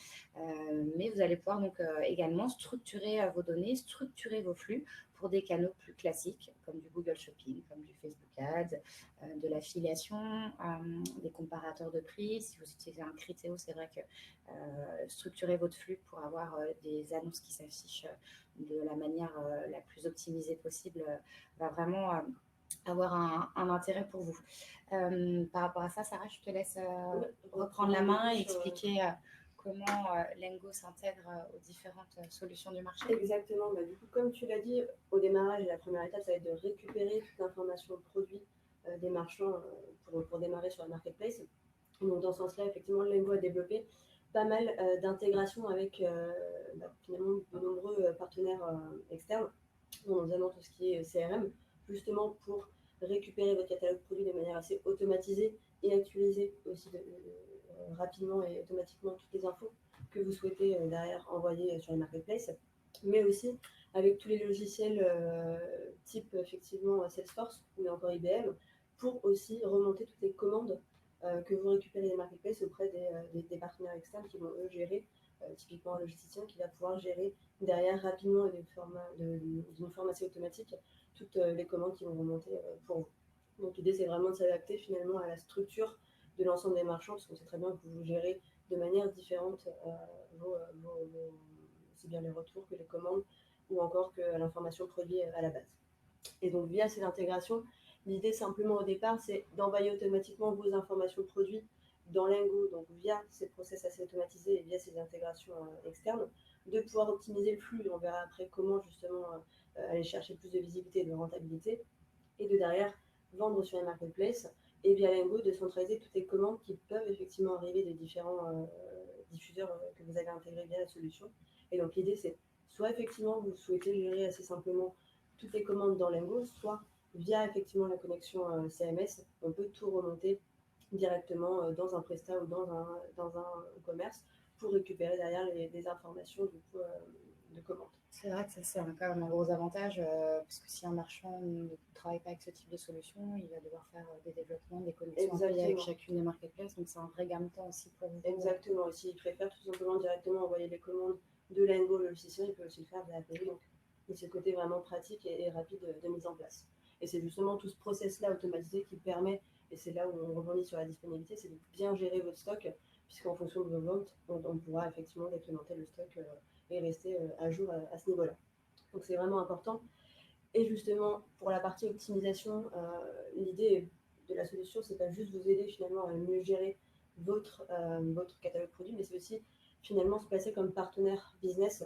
S1: Mais vous allez pouvoir également structurer vos données, structurer vos flux pour des canaux plus classiques comme du Google Shopping, comme du Facebook Ads, de l'affiliation, des comparateurs de prix. Si vous utilisez un Criteo, c'est vrai que structurer votre flux pour avoir des annonces qui s'affichent de la manière la plus optimisée possible va vraiment avoir un intérêt pour vous. Par rapport à ça, Sarah, je te laisse reprendre la main et expliquer comment Lengo s'intègre aux différentes solutions du marché.
S2: Exactement. Du coup, comme tu l'as dit, au démarrage, la première étape, ça va être de récupérer toute l'information produit des marchands pour démarrer sur la marketplace. Donc, dans ce sens-là, effectivement, Lengo a développé pas mal d'intégration avec finalement de nombreux partenaires externes, notamment tout ce qui est CRM, justement pour récupérer votre catalogue produit de manière assez automatisée et actualiser aussi rapidement et automatiquement toutes les infos que vous souhaitez derrière envoyer sur les marketplaces, mais aussi avec tous les logiciels type effectivement Salesforce ou encore IBM pour aussi remonter toutes les commandes que vous récupérez des marketplaces auprès des partenaires externes qui vont eux gérer, typiquement un logisticien qui va pouvoir gérer derrière rapidement et d'une forme assez automatique toutes les commandes qui vont remonter pour vous. Donc l'idée c'est vraiment de s'adapter finalement à la structure de l'ensemble des marchands, parce qu'on sait très bien que vous gérez de manière différente c'est bien les retours que les commandes ou encore que l'information produit à la base. Et donc via ces intégrations, l'idée simplement au départ, c'est d'envoyer automatiquement vos informations produits dans Lingo, donc via ces process assez automatisés et via ces intégrations externes, de pouvoir optimiser le flux. On verra après comment justement aller chercher plus de visibilité et de rentabilité, et de derrière vendre sur les marketplaces, et via Lingo de centraliser toutes les commandes qui peuvent effectivement arriver des différents diffuseurs que vous avez intégrés via la solution. Et donc l'idée c'est soit effectivement vous souhaitez gérer assez simplement toutes les commandes dans Lingo, soit via effectivement la connexion CMS, on peut tout remonter directement dans un Presta ou dans un commerce pour récupérer derrière des informations du coup, de commandes.
S1: C'est vrai que ça, c'est quand même un gros avantage, parce que si un marchand ne travaille pas avec ce type de solution, il va devoir faire des développements, des connexions avec chacune des marketplaces, donc c'est un vrai gain de temps aussi pour vous.
S2: Exactement, et s'il préfère tout simplement directement envoyer les commandes de Lingo, le logiciel, il peut aussi le faire via API, donc c'est le côté vraiment pratique et rapide de mise en place. Et c'est justement tout ce process-là automatisé qui permet, et c'est là où on rebondit sur la disponibilité, c'est de bien gérer votre stock, puisqu'en fonction de vos ventes, on pourra effectivement décrémenter le stock et rester à jour à ce niveau-là. Donc c'est vraiment important. Et justement, pour la partie optimisation, l'idée de la solution, c'est pas juste vous aider finalement à mieux gérer votre catalogue produit, mais c'est aussi finalement se placer comme partenaire business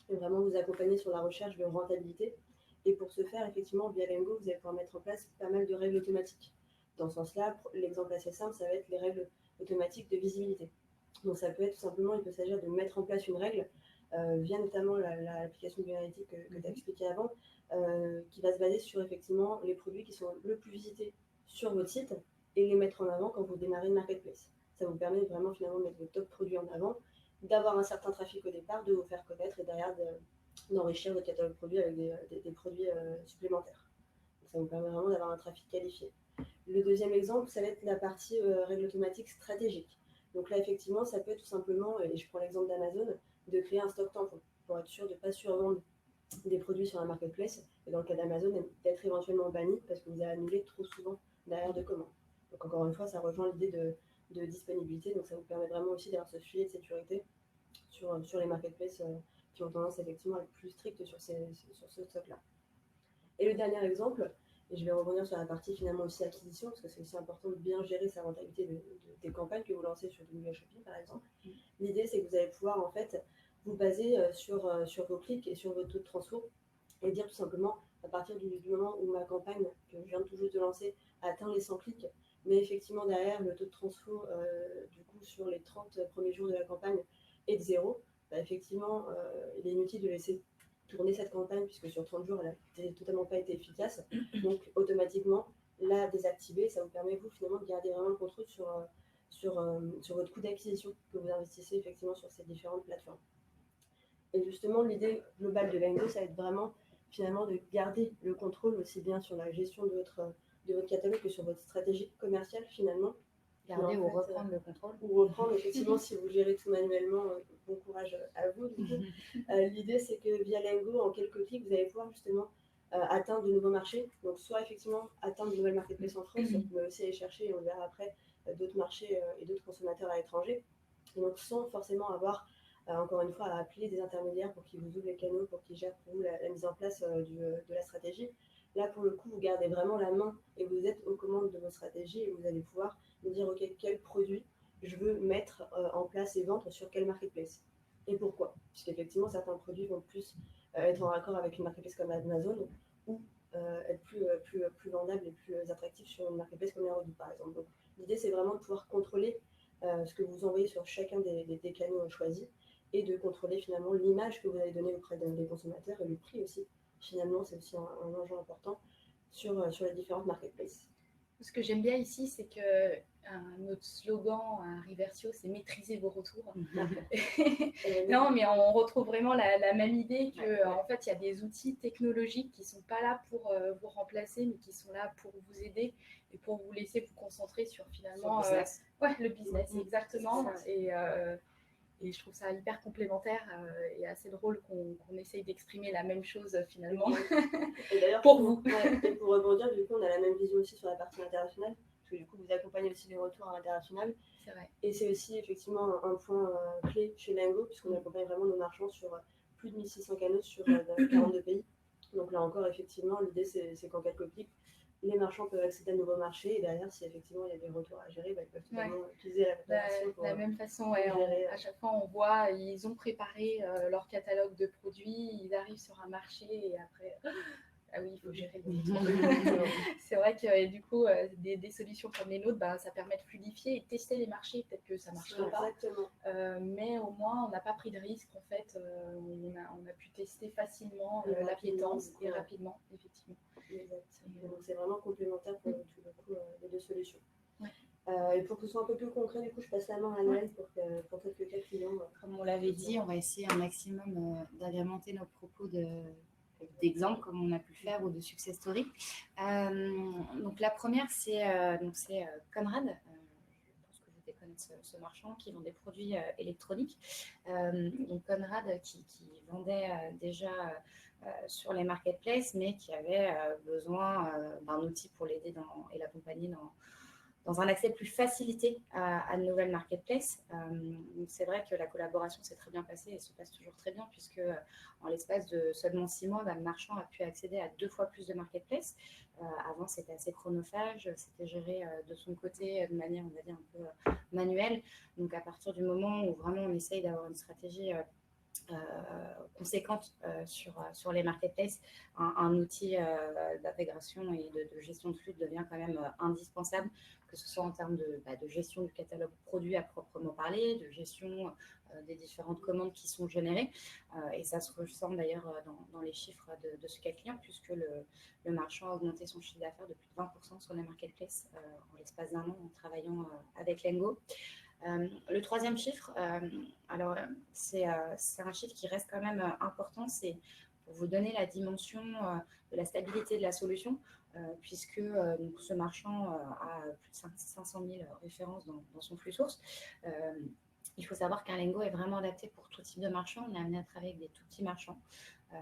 S2: et vraiment vous accompagner sur la recherche de rentabilité. Et pour ce faire, effectivement, via Lingo, vous allez pouvoir mettre en place pas mal de règles automatiques. Dans ce sens-là, l'exemple assez simple, ça va être les règles automatiques de visibilité. Donc ça peut être tout simplement, il peut s'agir de mettre en place une règle via notamment l'application bioanalytique que tu as expliqué avant, qui va se baser sur effectivement les produits qui sont le plus visités sur votre site et les mettre en avant quand vous démarrez une marketplace. Ça vous permet vraiment finalement de mettre vos top produits en avant, d'avoir un certain trafic au départ, de vous faire connaître et derrière d'enrichir votre catalogue produit avec des produits supplémentaires. Donc ça vous permet vraiment d'avoir un trafic qualifié. Le deuxième exemple, ça va être la partie règle automatique stratégique. Donc là, effectivement, ça peut être tout simplement, et je prends l'exemple d'Amazon, de créer un stock tampon pour être sûr de ne pas survendre des produits sur la marketplace, et dans le cas d'Amazon, d'être éventuellement banni parce que vous avez annulé trop souvent derrière de commandes. Donc encore une fois, ça rejoint l'idée de disponibilité, donc ça vous permet vraiment aussi d'avoir ce filet de sécurité sur les marketplaces qui ont tendance effectivement à être plus strictes sur ce stock-là. Et le dernier exemple, et je vais revenir sur la partie finalement aussi acquisition, parce que c'est aussi important de bien gérer sa rentabilité des campagnes que vous lancez sur Google Shopping par exemple. L'idée, c'est que vous allez pouvoir en fait vous baser sur vos clics et sur votre taux de transfert et dire tout simplement à partir du moment où ma campagne que je viens tout juste de lancer atteint les 100 clics, mais effectivement derrière le taux de transfert du coup sur les 30 premiers jours de la campagne est de 0, bah, effectivement il est inutile de laisser tourner cette campagne puisque sur 30 jours elle n'a totalement pas été efficace, donc automatiquement la désactiver, ça vous permet vous finalement de garder vraiment le contrôle sur votre coût d'acquisition que vous investissez effectivement sur ces différentes plateformes. Et justement, l'idée globale de Lingo, ça va être vraiment finalement de garder le contrôle aussi bien sur la gestion de votre catalogue que sur votre stratégie commerciale finalement.
S1: Garder ou reprendre le contrôle.
S2: Ou reprendre, effectivement, si vous gérez tout manuellement, bon courage à vous. L'idée, c'est que via Lingo, en quelques clics, vous allez pouvoir justement atteindre de nouveaux marchés. Donc, soit effectivement atteindre de nouvelles marketplaces en France, mais aussi aller chercher, et on verra après, d'autres marchés et d'autres consommateurs à l'étranger. Et donc, sans forcément avoir encore une fois, à appeler des intermédiaires pour qu'ils vous ouvrent les canaux, pour qu'ils gèrent pour vous la mise en place de la stratégie. Là, pour le coup, vous gardez vraiment la main et vous êtes aux commandes de votre stratégie et vous allez pouvoir vous dire, OK, quel produit je veux mettre en place et vendre sur quel marketplace. Et pourquoi? Puisqu'effectivement, certains produits vont plus être en raccord avec une marketplace comme Amazon ou être plus vendables et plus attractifs sur une marketplace comme Airbnb, par exemple. Donc, l'idée, c'est vraiment de pouvoir contrôler ce que vous envoyez sur chacun des canaux choisis et de contrôler finalement l'image que vous allez donner auprès des consommateurs et le prix aussi. Finalement, c'est aussi un enjeu important sur les différentes marketplaces.
S3: Ce que j'aime bien ici, c'est que notre slogan à Reversio, c'est maîtriser vos retours. Non, mais on retrouve vraiment la même idée que en fait, il y a des outils technologiques qui sont pas là pour vous remplacer, mais qui sont là pour vous aider et pour vous laisser vous concentrer sur finalement le business, exactement. Et je trouve ça hyper complémentaire et assez drôle qu'on essaye d'exprimer la même chose finalement.
S2: Et d'ailleurs,
S3: pour vous.
S2: Et pour rebondir, du coup, on a la même vision aussi sur la partie internationale. parce que du coup, vous accompagnez aussi les retours à l'international.
S3: C'est vrai.
S2: Et c'est aussi effectivement un point clé chez Lengo, puisqu'on accompagne vraiment nos marchands sur plus de 1600 canaux sur 42 pays. Donc là encore, effectivement, l'idée, c'est qu'en quelques clics, les marchands peuvent accéder à de nouveaux marchés. Et derrière, si effectivement il y a des retours à gérer, ils peuvent totalement utiliser l'application pour
S3: De la même façon,
S2: gérer.
S3: à chaque fois, on voit, ils ont préparé leur catalogue de produits, ils arrivent sur un marché et après, ah oui, il faut gérer le C'est vrai que du coup, des solutions comme les nôtres, ça permet de fluidifier et de tester les marchés. Peut-être que ça ne marchera pas, mais au moins, on n'a pas pris de risque. En fait, on a pu tester facilement l'appétence et rapidement, effectivement.
S2: Donc, c'est vraiment complémentaire pour tout le coup, les deux solutions.
S3: Ouais.
S2: Et pour que ce soit un peu plus concret, du coup, je passe la main à Noël pour quelques cas clients.
S1: Comme on l'avait dit, on va essayer un maximum d'agrémenter nos propos d'exemples comme on a pu le faire ou de success story. Donc la première, c'est Conrad. Je pense que vous devez connaître ce marchand qui vend des produits électroniques. Donc Conrad qui vendait déjà sur les marketplaces, mais qui avait besoin d'un outil pour l'aider et l'accompagner dans un accès plus facilité à de nouvelles marketplaces. C'est vrai que la collaboration s'est très bien passée et se passe toujours très bien, puisque en l'espace de seulement 6 mois, le marchand a pu accéder à 2 fois plus de marketplaces. Avant, c'était assez chronophage, c'était géré de son côté de manière, on va dire, un peu manuelle. Donc, à partir du moment où vraiment on essaye d'avoir une stratégie conséquente sur les marketplaces, un outil d'intégration et de gestion de flux devient quand même indispensable, que ce soit en termes de gestion du catalogue produit à proprement parler, de gestion des différentes commandes qui sont générées. Et ça se ressent d'ailleurs dans les chiffres de ce cas client, puisque le marchand a augmenté son chiffre d'affaires de plus de 20% sur les marketplaces en l'espace d'un an en travaillant avec Lengo. Le troisième chiffre, c'est un chiffre qui reste quand même important, c'est pour vous donner la dimension de la stabilité de la solution, puisque donc, ce marchand a plus de 500 000 références dans son flux source. Il faut savoir qu'un Lengo est vraiment adapté pour tout type de marchand. On est amené à travailler avec des tout petits marchands.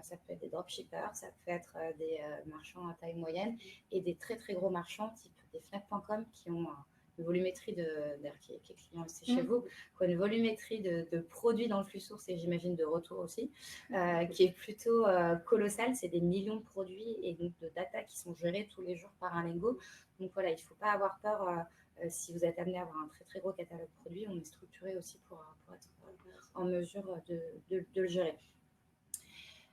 S1: Ça peut être des dropshippers, ça peut être des marchands à taille moyenne et des très très gros marchands type des Fnac.com qui ont une volumétrie qui est client aussi chez vous, qui a une volumétrie de produits dans le flux source et j'imagine de retour aussi, qui est plutôt colossale. C'est des millions de produits et donc de data qui sont gérés tous les jours par un Lengo. Donc voilà, il ne faut pas avoir peur si vous êtes amené à avoir un très très gros catalogue de produits. On est structuré aussi pour être en mesure de le gérer.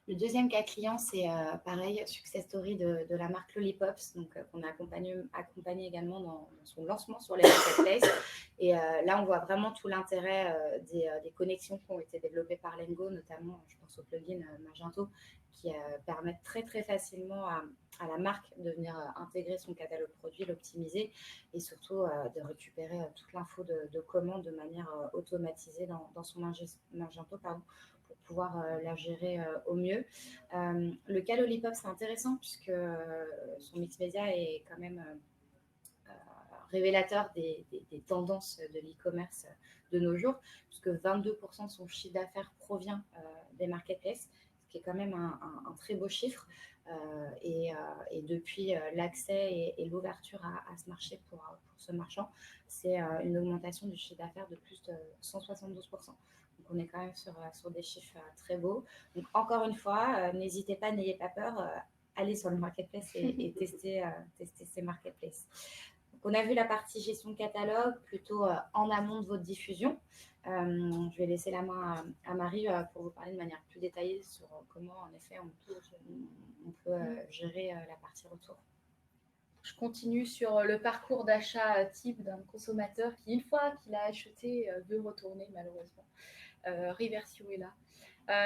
S1: Le deuxième cas client, c'est pareil, success story de la marque Lollipops, donc qu'on a accompagné également dans son lancement sur les marketplaces. Et là, on voit vraiment tout l'intérêt des connexions qui ont été développées par Lengo, notamment, je pense au plugin Magento, qui permettent très très facilement à la marque de venir intégrer son catalogue produit, l'optimiser et surtout de récupérer toute l'info de commande de manière automatisée dans son Magento, pour pouvoir la gérer au mieux. Le cas Lollipop, c'est intéressant puisque son mix média est quand même révélateur des tendances de l'e-commerce de nos jours, puisque 22% de son chiffre d'affaires provient des marketplaces, ce qui est quand même un très beau chiffre. Et depuis l'accès et l'ouverture à ce marché pour ce marchand, c'est une augmentation du chiffre d'affaires de plus de 172%. Donc, on est quand même sur des chiffres très beaux. Donc, encore une fois, n'hésitez pas, n'ayez pas peur, allez sur le marketplace et tester ces marketplaces. Donc, on a vu la partie gestion de catalogue plutôt en amont de votre diffusion. Je vais laisser la main à Marie pour vous parler de manière plus détaillée sur comment, en effet, on peut gérer la partie retour.
S3: Je continue sur le parcours d'achat type d'un consommateur qui, une fois qu'il a acheté, veut retourner malheureusement. Reversio est là.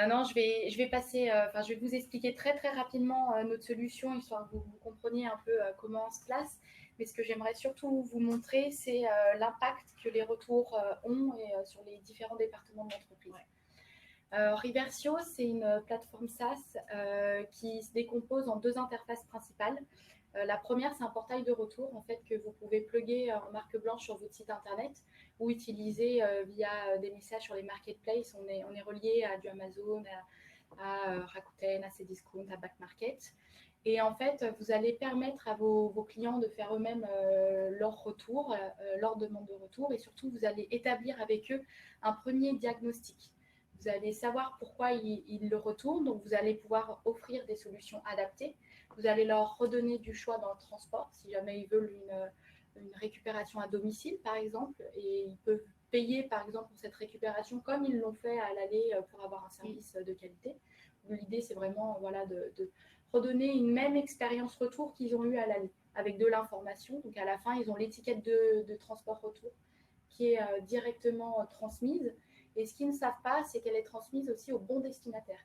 S3: Non, je vais passer, je vais vous expliquer très très rapidement notre solution, histoire que vous compreniez un peu comment on se place. Mais ce que j'aimerais surtout vous montrer, c'est l'impact que les retours ont sur les différents départements de l'entreprise. Reversio, c'est une plateforme SaaS qui se décompose en 2 interfaces principales. La première, c'est un portail de retour en fait, que vous pouvez plugger en marque blanche sur votre site internet ou utiliser via des messages sur les marketplaces. On est relié à du Amazon, à Rakuten, à Cdiscount, à Back Market. Et en fait, vous allez permettre à vos clients de faire eux-mêmes leur retour, leur demande de retour, et surtout, vous allez établir avec eux un premier diagnostic. Vous allez savoir pourquoi ils le retournent, donc vous allez pouvoir offrir des solutions adaptées. Vous allez leur redonner du choix dans le transport, si jamais ils veulent une récupération à domicile, par exemple, et ils peuvent payer, par exemple, pour cette récupération comme ils l'ont fait à l'aller pour avoir un service de qualité. L'idée, c'est vraiment voilà, de redonner une même expérience retour qu'ils ont eue à l'aller, avec de l'information. Donc à la fin, ils ont l'étiquette de transport retour qui est directement transmise. Et ce qu'ils ne savent pas, c'est qu'elle est transmise aussi au bon destinataire.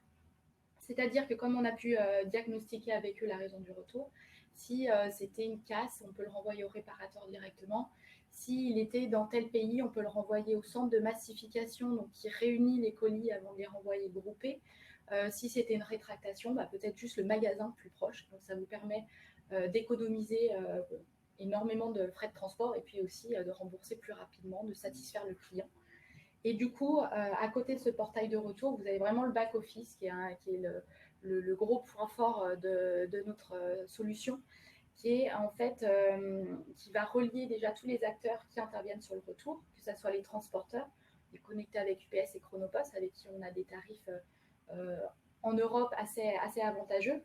S3: C'est-à-dire que comme on a pu diagnostiquer avec eux la raison du retour, si c'était une casse, on peut le renvoyer au réparateur directement. S'il était dans tel pays, on peut le renvoyer au centre de massification, donc qui réunit les colis avant de les renvoyer groupés. Si c'était une rétractation, peut-être juste le magasin le plus proche. Donc ça vous permet d'économiser énormément de frais de transport et puis aussi de rembourser plus rapidement, de satisfaire le client. Et du coup, à côté de ce portail de retour, vous avez vraiment le back-office qui est le gros point fort de notre solution, qui est en fait qui va relier déjà tous les acteurs qui interviennent sur le retour, que ce soit les transporteurs, les connectés avec UPS et Chronopost, avec qui on a des tarifs en Europe assez avantageux.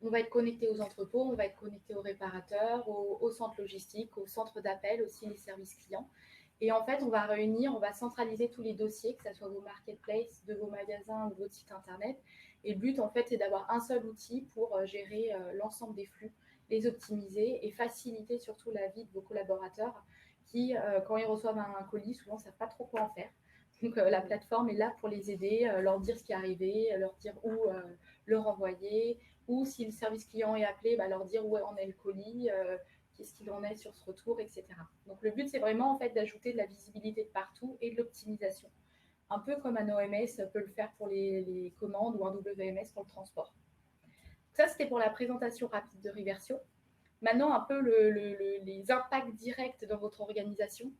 S3: On va être connecté aux entrepôts, on va être connecté aux réparateurs, aux centres logistiques, aux centres d'appel, aussi les services clients. Et en fait, on va réunir, on va centraliser tous les dossiers, que ce soit vos marketplaces, de vos magasins ou votre site internet. Et le but, en fait, c'est d'avoir un seul outil pour gérer l'ensemble des flux, les optimiser et faciliter surtout la vie de vos collaborateurs qui, quand ils reçoivent un colis, souvent ne savent pas trop quoi en faire. Donc, la plateforme est là pour les aider, leur dire ce qui est arrivé, leur dire où le renvoyer, ou si le service client est appelé, leur dire où en est le colis, qu'est-ce qu'il en est sur ce retour, etc. Donc le but, c'est vraiment en fait d'ajouter de la visibilité de partout et de l'optimisation. Un peu comme un OMS peut le faire pour les commandes ou un WMS pour le transport. Ça, c'était pour la présentation rapide de Reversio. Maintenant, un peu les impacts directs dans votre organisation.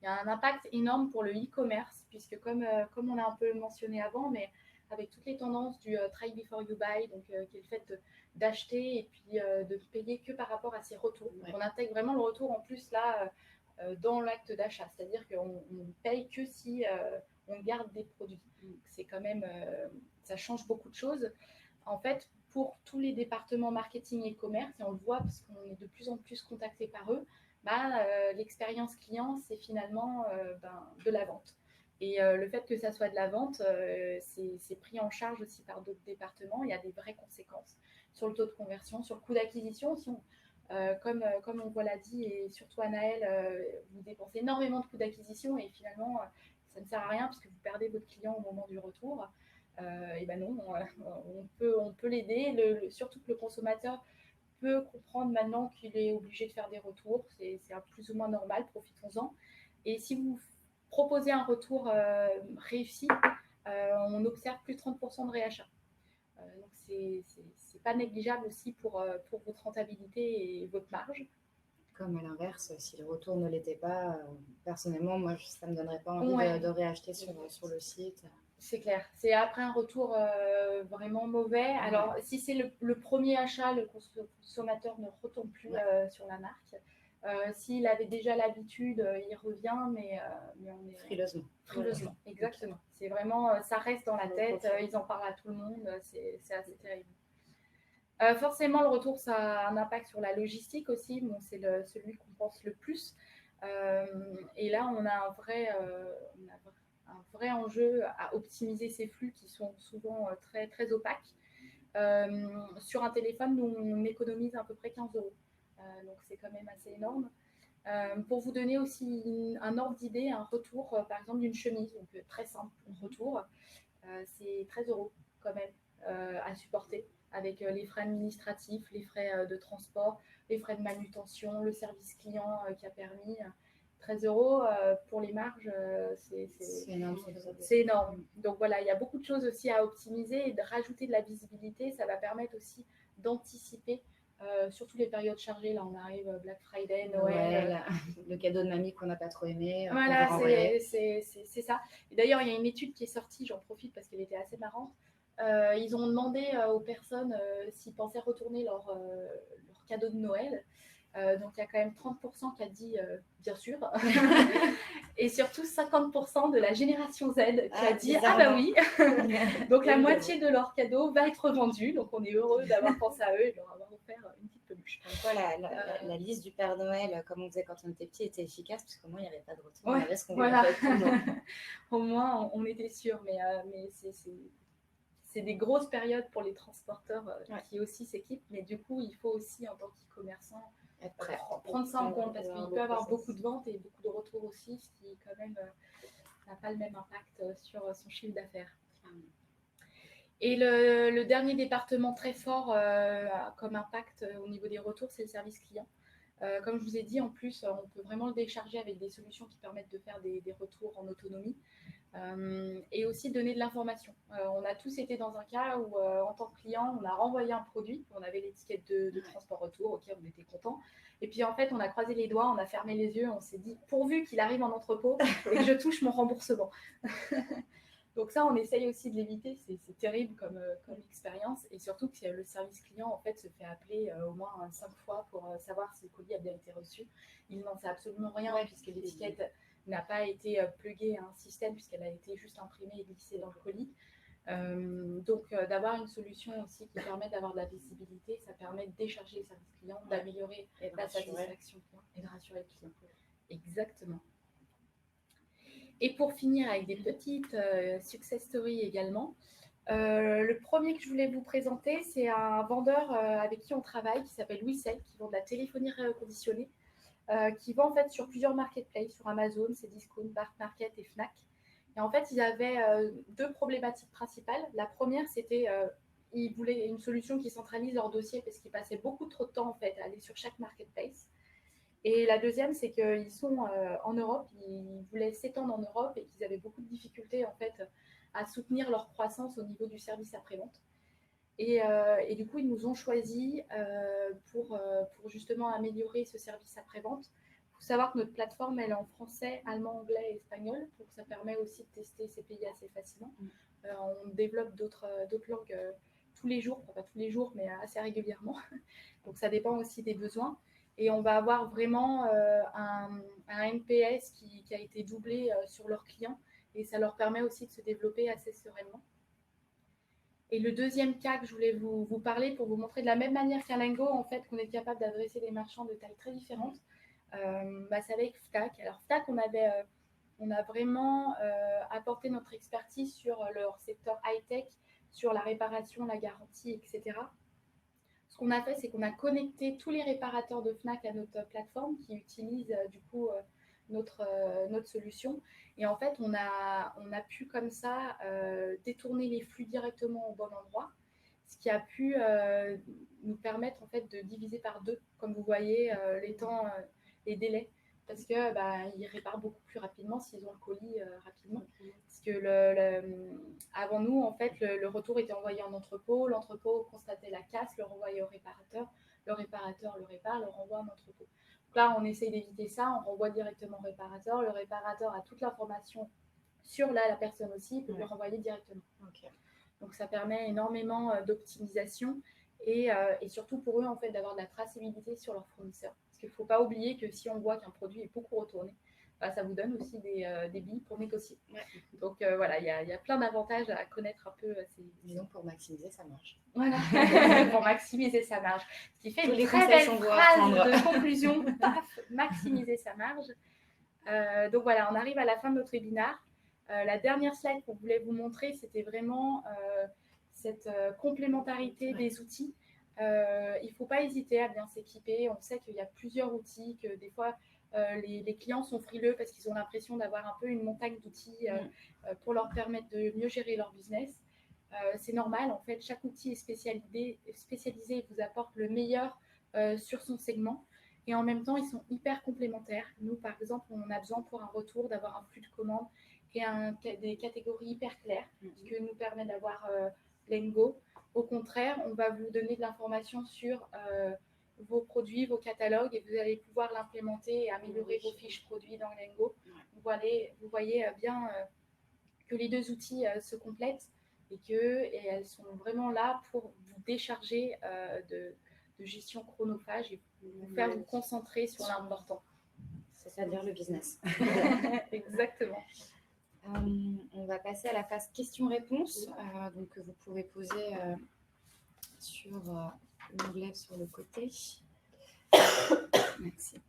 S3: Il y a un impact énorme pour le e-commerce, puisque comme on a un peu mentionné avant, mais avec toutes les tendances du try before you buy, donc qui est le fait d'acheter et puis de payer que par rapport à ses retours. Donc, on intègre vraiment le retour en plus là dans l'acte d'achat, c'est-à-dire qu'on ne paye que si on garde des produits. C'est quand même, ça change beaucoup de choses. En fait, pour tous les départements marketing et commerce, et on le voit parce qu'on est de plus en plus contacté par eux, l'expérience client, c'est finalement de la vente. Et le fait que ça soit de la vente, c'est pris en charge aussi par d'autres départements. Il y a des vraies conséquences sur le taux de conversion, sur le coût d'acquisition aussi. Comme on l'a dit, et surtout Anaël, vous dépensez énormément de coûts d'acquisition et finalement, ça ne sert à rien puisque vous perdez votre client au moment du retour. Et ben non, on peut l'aider, surtout que le consommateur peut comprendre maintenant qu'il est obligé de faire des retours. C'est plus ou moins normal, profitons-en. Et si vous proposez un retour réussi, on observe plus de 30% de réachat. Donc, c'est pas négligeable aussi pour votre rentabilité et votre marge.
S1: Comme à l'inverse, si le retour ne l'était pas, personnellement, moi, ça ne me donnerait pas envie de réacheter sur le site.
S3: C'est clair. C'est après un retour vraiment mauvais. Alors, si c'est le premier achat, le consommateur ne retourne plus sur la marque. S'il avait déjà l'habitude, il revient, mais on est
S1: frileusement.
S3: Frileusement, exactement. Okay. C'est vraiment, ça reste dans la tête, ils en parlent à tout le monde, c'est assez terrible. Forcément, le retour, ça a un impact sur la logistique aussi. Bon, c'est celui qu'on pense le plus. Et là, on a un vrai enjeu à optimiser ces flux qui sont souvent très, très opaques. Sur un téléphone, nous, on économise à peu près 15 €. Donc, c'est quand même assez énorme. Pour vous donner aussi un ordre d'idée, un retour, par exemple, d'une chemise, donc très simple, un retour, c'est 13 € quand même à supporter, avec les frais administratifs, les frais de transport, les frais de manutention, le service client qui a permis. 13 € pour les marges, c'est
S1: énorme.
S3: C'est énorme. Donc voilà, il y a beaucoup de choses aussi à optimiser et de rajouter de la visibilité. Ça va permettre aussi d'anticiper, surtout les périodes chargées. Là, on arrive Black Friday, Noël.
S1: Le cadeau de mamie qu'on n'a pas trop aimé.
S3: Voilà, c'est ça. Et d'ailleurs, il y a une étude qui est sortie, j'en profite parce qu'elle était assez marrante. Ils ont demandé aux personnes s'ils pensaient retourner leur cadeau de Noël. Donc il y a quand même 30% qui a dit bien sûr. Et surtout 50% de la génération Z qui a dit ah bah oui. Donc la moitié de leur cadeau va être vendu. Donc on est heureux d'avoir pensé à eux et de leur avoir offert une petite peluche.
S1: Donc voilà, la liste du Père Noël, comme on faisait quand on était petit, était efficace parce qu'au moins il n'y avait pas de retour.
S3: Ouais,
S1: on avait ce qu'on
S3: voilà.
S1: voulait.
S3: Au moins on était sûr. Mais c'est des grosses périodes pour les transporteurs qui aussi s'équipent. Mais du coup, il faut aussi en tant qu'e-commerçant prendre ça en compte parce qu'il peut y avoir beaucoup de ventes et beaucoup de retours aussi, ce qui quand même n'a pas le même impact sur son chiffre d'affaires. Et le dernier département très fort comme impact au niveau des retours, c'est le service client. Comme je vous ai dit, en plus, on peut vraiment le décharger avec des solutions qui permettent de faire des retours en autonomie. Et aussi donner de l'information. On a tous été dans un cas où, en tant que client, on a renvoyé un produit, on avait l'étiquette de transport retour, ok, on était content. Et puis en fait, on a croisé les doigts, on a fermé les yeux, on s'est dit pourvu qu'il arrive en entrepôt et que je touche mon remboursement. Donc ça, on essaye aussi de l'éviter, c'est terrible comme expérience, et surtout que le service client en fait se fait appeler au moins 5 fois pour savoir si le colis a bien été reçu. Il n'en sait absolument rien puisque l'étiquette n'a pas été pluguée à un système puisqu'elle a été juste imprimée et glissée dans le colis. Donc d'avoir une solution aussi qui permet d'avoir de la visibilité, ça permet de décharger le service client, d'améliorer la satisfaction client et de rassurer le client. Exactement. Et pour finir avec des petites success stories également, le premier que je voulais vous présenter, c'est un vendeur avec qui on travaille qui s'appelle Wissel, qui vend de la téléphonie reconditionnée, qui vend en fait sur plusieurs marketplaces, sur Amazon, Cdiscount, Bark Market et Fnac. Et en fait, ils avaient deux problématiques principales. La première, c'était ils voulaient une solution qui centralise leur dossier parce qu'ils passaient beaucoup trop de temps en fait à aller sur chaque marketplace. Et la deuxième, c'est qu'ils sont en Europe, ils voulaient s'étendre en Europe et qu'ils avaient beaucoup de difficultés en fait à soutenir leur croissance au niveau du service après-vente. Et du coup, ils nous ont choisis pour justement améliorer ce service après-vente. Il faut savoir que notre plateforme, elle est en français, allemand, anglais et espagnol. Donc, ça permet aussi de tester ces pays assez facilement. On développe d'autres langues tous les jours, enfin, pas tous les jours, mais assez régulièrement. Donc, ça dépend aussi des besoins. Et on va avoir vraiment un NPS qui a été doublé sur leurs clients. Et ça leur permet aussi de se développer assez sereinement. Et le deuxième cas que je voulais vous parler pour vous montrer de la même manière qu'à Lingo, en fait, qu'on est capable d'adresser des marchands de tailles très différentes, c'est avec Fnac. Alors Fnac, on a vraiment apporté notre expertise sur leur secteur high-tech, sur la réparation, la garantie, etc. Ce qu'on a fait, c'est qu'on a connecté tous les réparateurs de Fnac à notre plateforme qui utilisent du coup notre solution. Et en fait, on a pu comme ça détourner les flux directement au bon endroit, ce qui a pu nous permettre en fait de diviser par deux, comme vous voyez, les temps, les délais, parce que ils réparent beaucoup plus rapidement s'ils ont le colis rapidement. Parce que avant nous, en fait, le retour était envoyé en entrepôt, l'entrepôt constatait la casse, le renvoyait au réparateur, le réparateur le répare, le renvoie en entrepôt. Donc là, on essaye d'éviter ça, on renvoie directement au réparateur, le réparateur a toute l'information sur la personne aussi, il peut lui renvoyer directement. Okay. Donc ça permet énormément d'optimisation et surtout pour eux en fait d'avoir de la traçabilité sur leurs fournisseurs. Parce qu'il ne faut pas oublier que si on voit qu'un produit est beaucoup retourné, ça vous donne aussi des billes pour négocier. Ouais. Donc voilà, il y a plein d'avantages à connaître un peu.
S1: Disons pour maximiser sa marge.
S3: Voilà, pour maximiser sa marge. Ce qui fait une très belle phrase de conclusion, maximiser sa marge. Donc voilà, on arrive à la fin de notre webinaire. La dernière slide qu'on voulait vous montrer, c'était vraiment cette complémentarité des outils. Il ne faut pas hésiter à bien s'équiper. On sait qu'il y a plusieurs outils, que des fois, les clients sont frileux parce qu'ils ont l'impression d'avoir un peu une montagne d'outils pour leur permettre de mieux gérer leur business. C'est normal, en fait, chaque outil est spécialisé et vous apporte le meilleur sur son segment. Et en même temps, ils sont hyper complémentaires. Nous, par exemple, on a besoin pour un retour d'avoir un flux de commandes et des catégories hyper claires, ce qui nous permet d'avoir Lengo. Au contraire, on va vous donner de l'information sur vos produits, vos catalogues, et vous allez pouvoir l'implémenter et améliorer vos fiches produits dans Lengo. Vous voyez bien que les deux outils se complètent. et elles sont vraiment là pour vous décharger de gestion chronophage et vous faire vous concentrer sur l'important.
S1: C'est-à-dire le business.
S3: Exactement.
S1: On va passer à la phase questions-réponses. Donc, vous pouvez poser sur l'onglet sur le côté. Merci.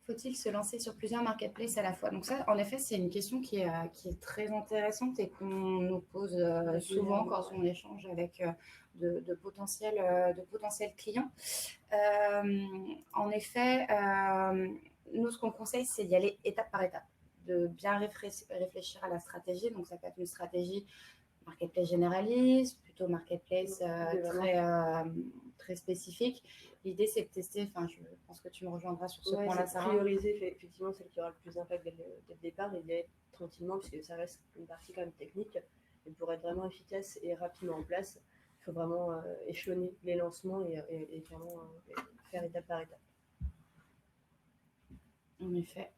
S1: Faut-il se lancer sur plusieurs marketplaces à la fois? Donc ça, en effet, c'est une question qui est très intéressante et qu'on nous pose souvent quand on échange avec de potentiels clients. En effet, nous, ce qu'on conseille, c'est d'y aller étape par étape, de bien réfléchir à la stratégie. Donc, ça peut être une stratégie marketplace généraliste, plutôt marketplace très spécifique. L'idée, c'est de tester, enfin, je pense que tu me rejoindras sur ce point-là,
S2: Sarah. Prioriser effectivement celle qui aura le plus d'impact dès le départ et d'y aller tranquillement, puisque ça reste une partie quand même technique. Et pour être vraiment efficace et rapidement en place, il faut vraiment échelonner les lancements et vraiment faire étape par étape.
S1: En effet.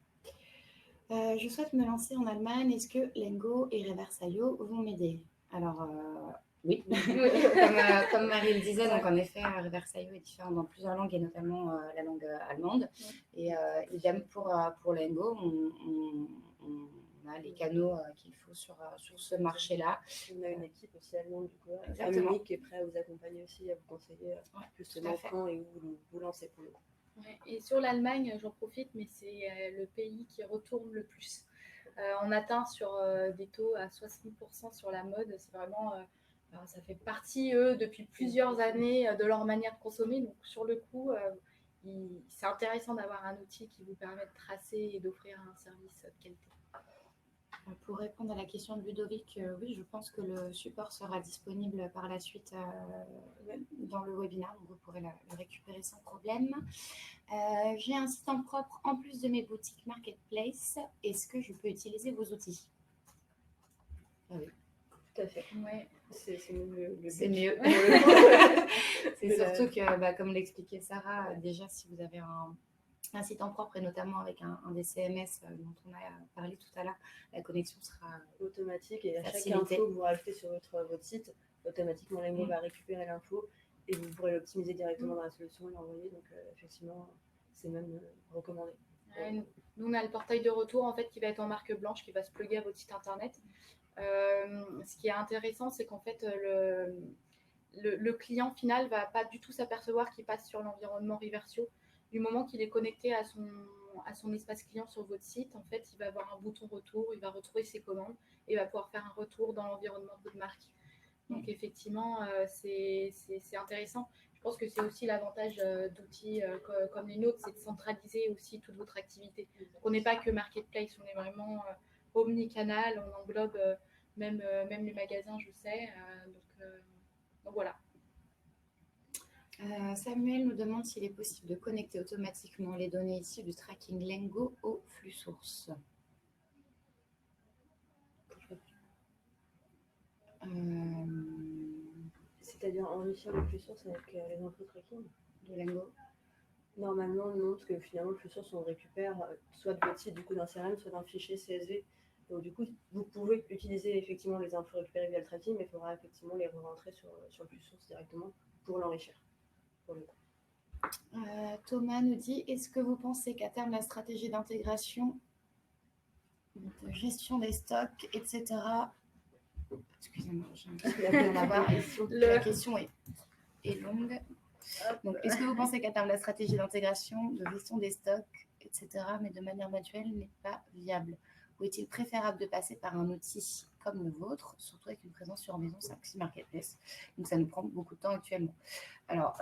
S1: Je souhaite me lancer en Allemagne. Est-ce que Lengo et Reversaio vont m'aider? Alors, oui, comme Marie le disait, donc en effet, Reversaio est différent dans plusieurs langues et notamment la langue allemande. Et idem pour Lengo, on a les canaux qu'il faut sur ce marché-là.
S2: On a une équipe aussi allemande du coup, à Munich qui est prête à vous accompagner aussi, à vous conseiller justement quand et où vous lancez pour le coup.
S3: Ouais. Et sur l'Allemagne, j'en profite, mais c'est le pays qui retourne le plus. On atteint sur des taux à 60% sur la mode. C'est vraiment, ça fait partie, eux, depuis plusieurs années de leur manière de consommer. Donc, sur le coup, c'est intéressant d'avoir un outil qui vous permet de tracer et d'offrir un service de qualité.
S1: Pour répondre à la question de Ludovic, oui, je pense que le support sera disponible par la suite dans le webinaire, donc vous pourrez le récupérer sans problème. J'ai un site en propre en plus de mes boutiques Marketplace. Est-ce que je peux utiliser vos outils?
S2: Oui, tout à fait.
S3: Ouais.
S2: C'est mieux.
S1: C'est mieux. C'est surtout que, comme l'expliquait Sarah, déjà si vous avez un site en propre et notamment avec un des CMS dont on a parlé tout à l'heure, la connexion sera
S2: automatique et à chaque info que vous rajoutez sur votre site, automatiquement Lengo va récupérer l'info et vous pourrez l'optimiser directement dans la solution et l'envoyer. Donc effectivement, c'est même recommandé.
S3: Nous, on a le portail de retour en fait qui va être en marque blanche, qui va se plugger à votre site internet. Ce qui est intéressant, c'est qu'en fait, le client final ne va pas du tout s'apercevoir qu'il passe sur l'environnement Reversio. Du moment qu'il est connecté à son espace client sur votre site, en fait, il va avoir un bouton retour, il va retrouver ses commandes et va pouvoir faire un retour dans l'environnement de votre marque. Donc, effectivement, c'est intéressant. Je pense que c'est aussi l'avantage d'outils comme les nôtres, c'est de centraliser aussi toute votre activité. Donc, on n'est pas que Marketplace, on est vraiment omnicanal, on englobe même les magasins, je sais. Donc voilà.
S1: Samuel nous demande s'il est possible de connecter automatiquement les données issues du tracking Lengo au flux source.
S2: C'est-à-dire enrichir le flux source avec les infos tracking
S1: de Lengo?
S2: Normalement, non, parce que finalement, le flux source, on le récupère soit de votre site, du coup, d'un CRM, soit d'un fichier CSV. Donc, du coup, vous pouvez utiliser effectivement les infos récupérées via le tracking, mais il faudra effectivement les re-rentrer sur le flux source directement pour l'enrichir. Pour le coup.
S1: Thomas nous dit, est-ce que vous pensez qu'à terme, la stratégie d'intégration, de gestion des stocks, etc. Excusez-moi, j'ai un petit peu à avoir. La question est longue. Donc, est-ce que vous pensez qu'à terme, la stratégie d'intégration, de gestion des stocks, etc., mais de manière manuelle, n'est pas viable? Ou est-il préférable de passer par un outil comme le vôtre, surtout avec une présence sur Maison 5-6 Marketplace? Donc, ça nous prend beaucoup de temps actuellement. Alors,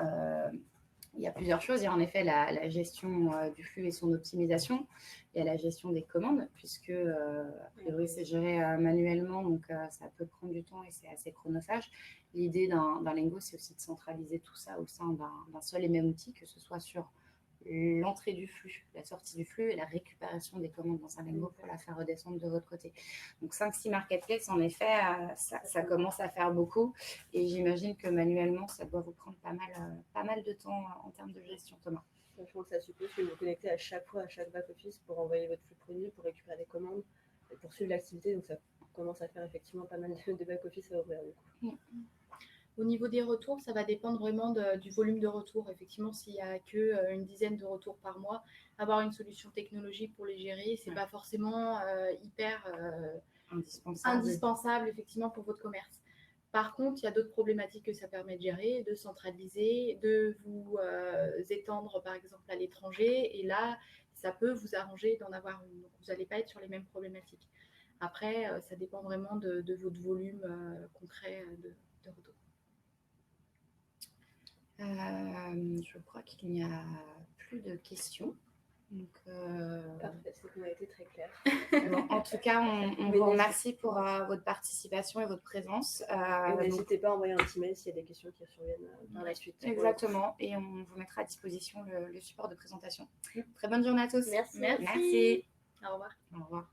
S1: il y a plusieurs choses. Il y a en effet la gestion du flux et son optimisation. Il y a la gestion des commandes, puisque a priori, c'est géré manuellement, donc ça peut prendre du temps et c'est assez chronophage. L'idée d'un Lengo, c'est aussi de centraliser tout ça au sein d'un seul et même outil, que ce soit sur l'entrée du flux, la sortie du flux et la récupération des commandes dans un Lengo pour la faire redescendre de votre côté. Donc 5-6 marketplaces, en effet, ça commence à faire beaucoup. Et j'imagine que manuellement, ça doit vous prendre pas mal de temps en termes de gestion, Thomas.
S2: Sachant que ça suppose que vous vous connectez à chaque fois à chaque back-office pour envoyer votre flux produit, pour récupérer des commandes et pour suivre l'activité. Donc ça commence à faire effectivement pas mal de back-office à ouvrir du coup.
S3: Au niveau des retours, ça va dépendre vraiment du volume de retours. Effectivement, s'il n'y a qu'une dizaine de retours par mois, avoir une solution technologique pour les gérer, ce n'est pas forcément hyper indispensable effectivement pour votre commerce. Par contre, il y a d'autres problématiques que ça permet de gérer, de centraliser, de vous étendre par exemple à l'étranger. Et là, ça peut vous arranger d'en avoir une. Donc, vous n'allez pas être sur les mêmes problématiques. Après, ça dépend vraiment de votre volume concret de retour.
S1: Je crois qu'il n'y a plus de questions. Donc,
S2: parfait, c'est qu'on a été très clair.
S1: Bon, en tout cas, on vous remercie pour votre participation et votre présence.
S2: N'hésitez pas à envoyer un petit mail s'il y a des questions qui surviennent par la suite.
S1: Exactement, et on vous mettra à disposition le support de présentation. Très bonne journée à tous.
S3: Merci.
S1: Merci.
S3: Au revoir.
S1: Au revoir.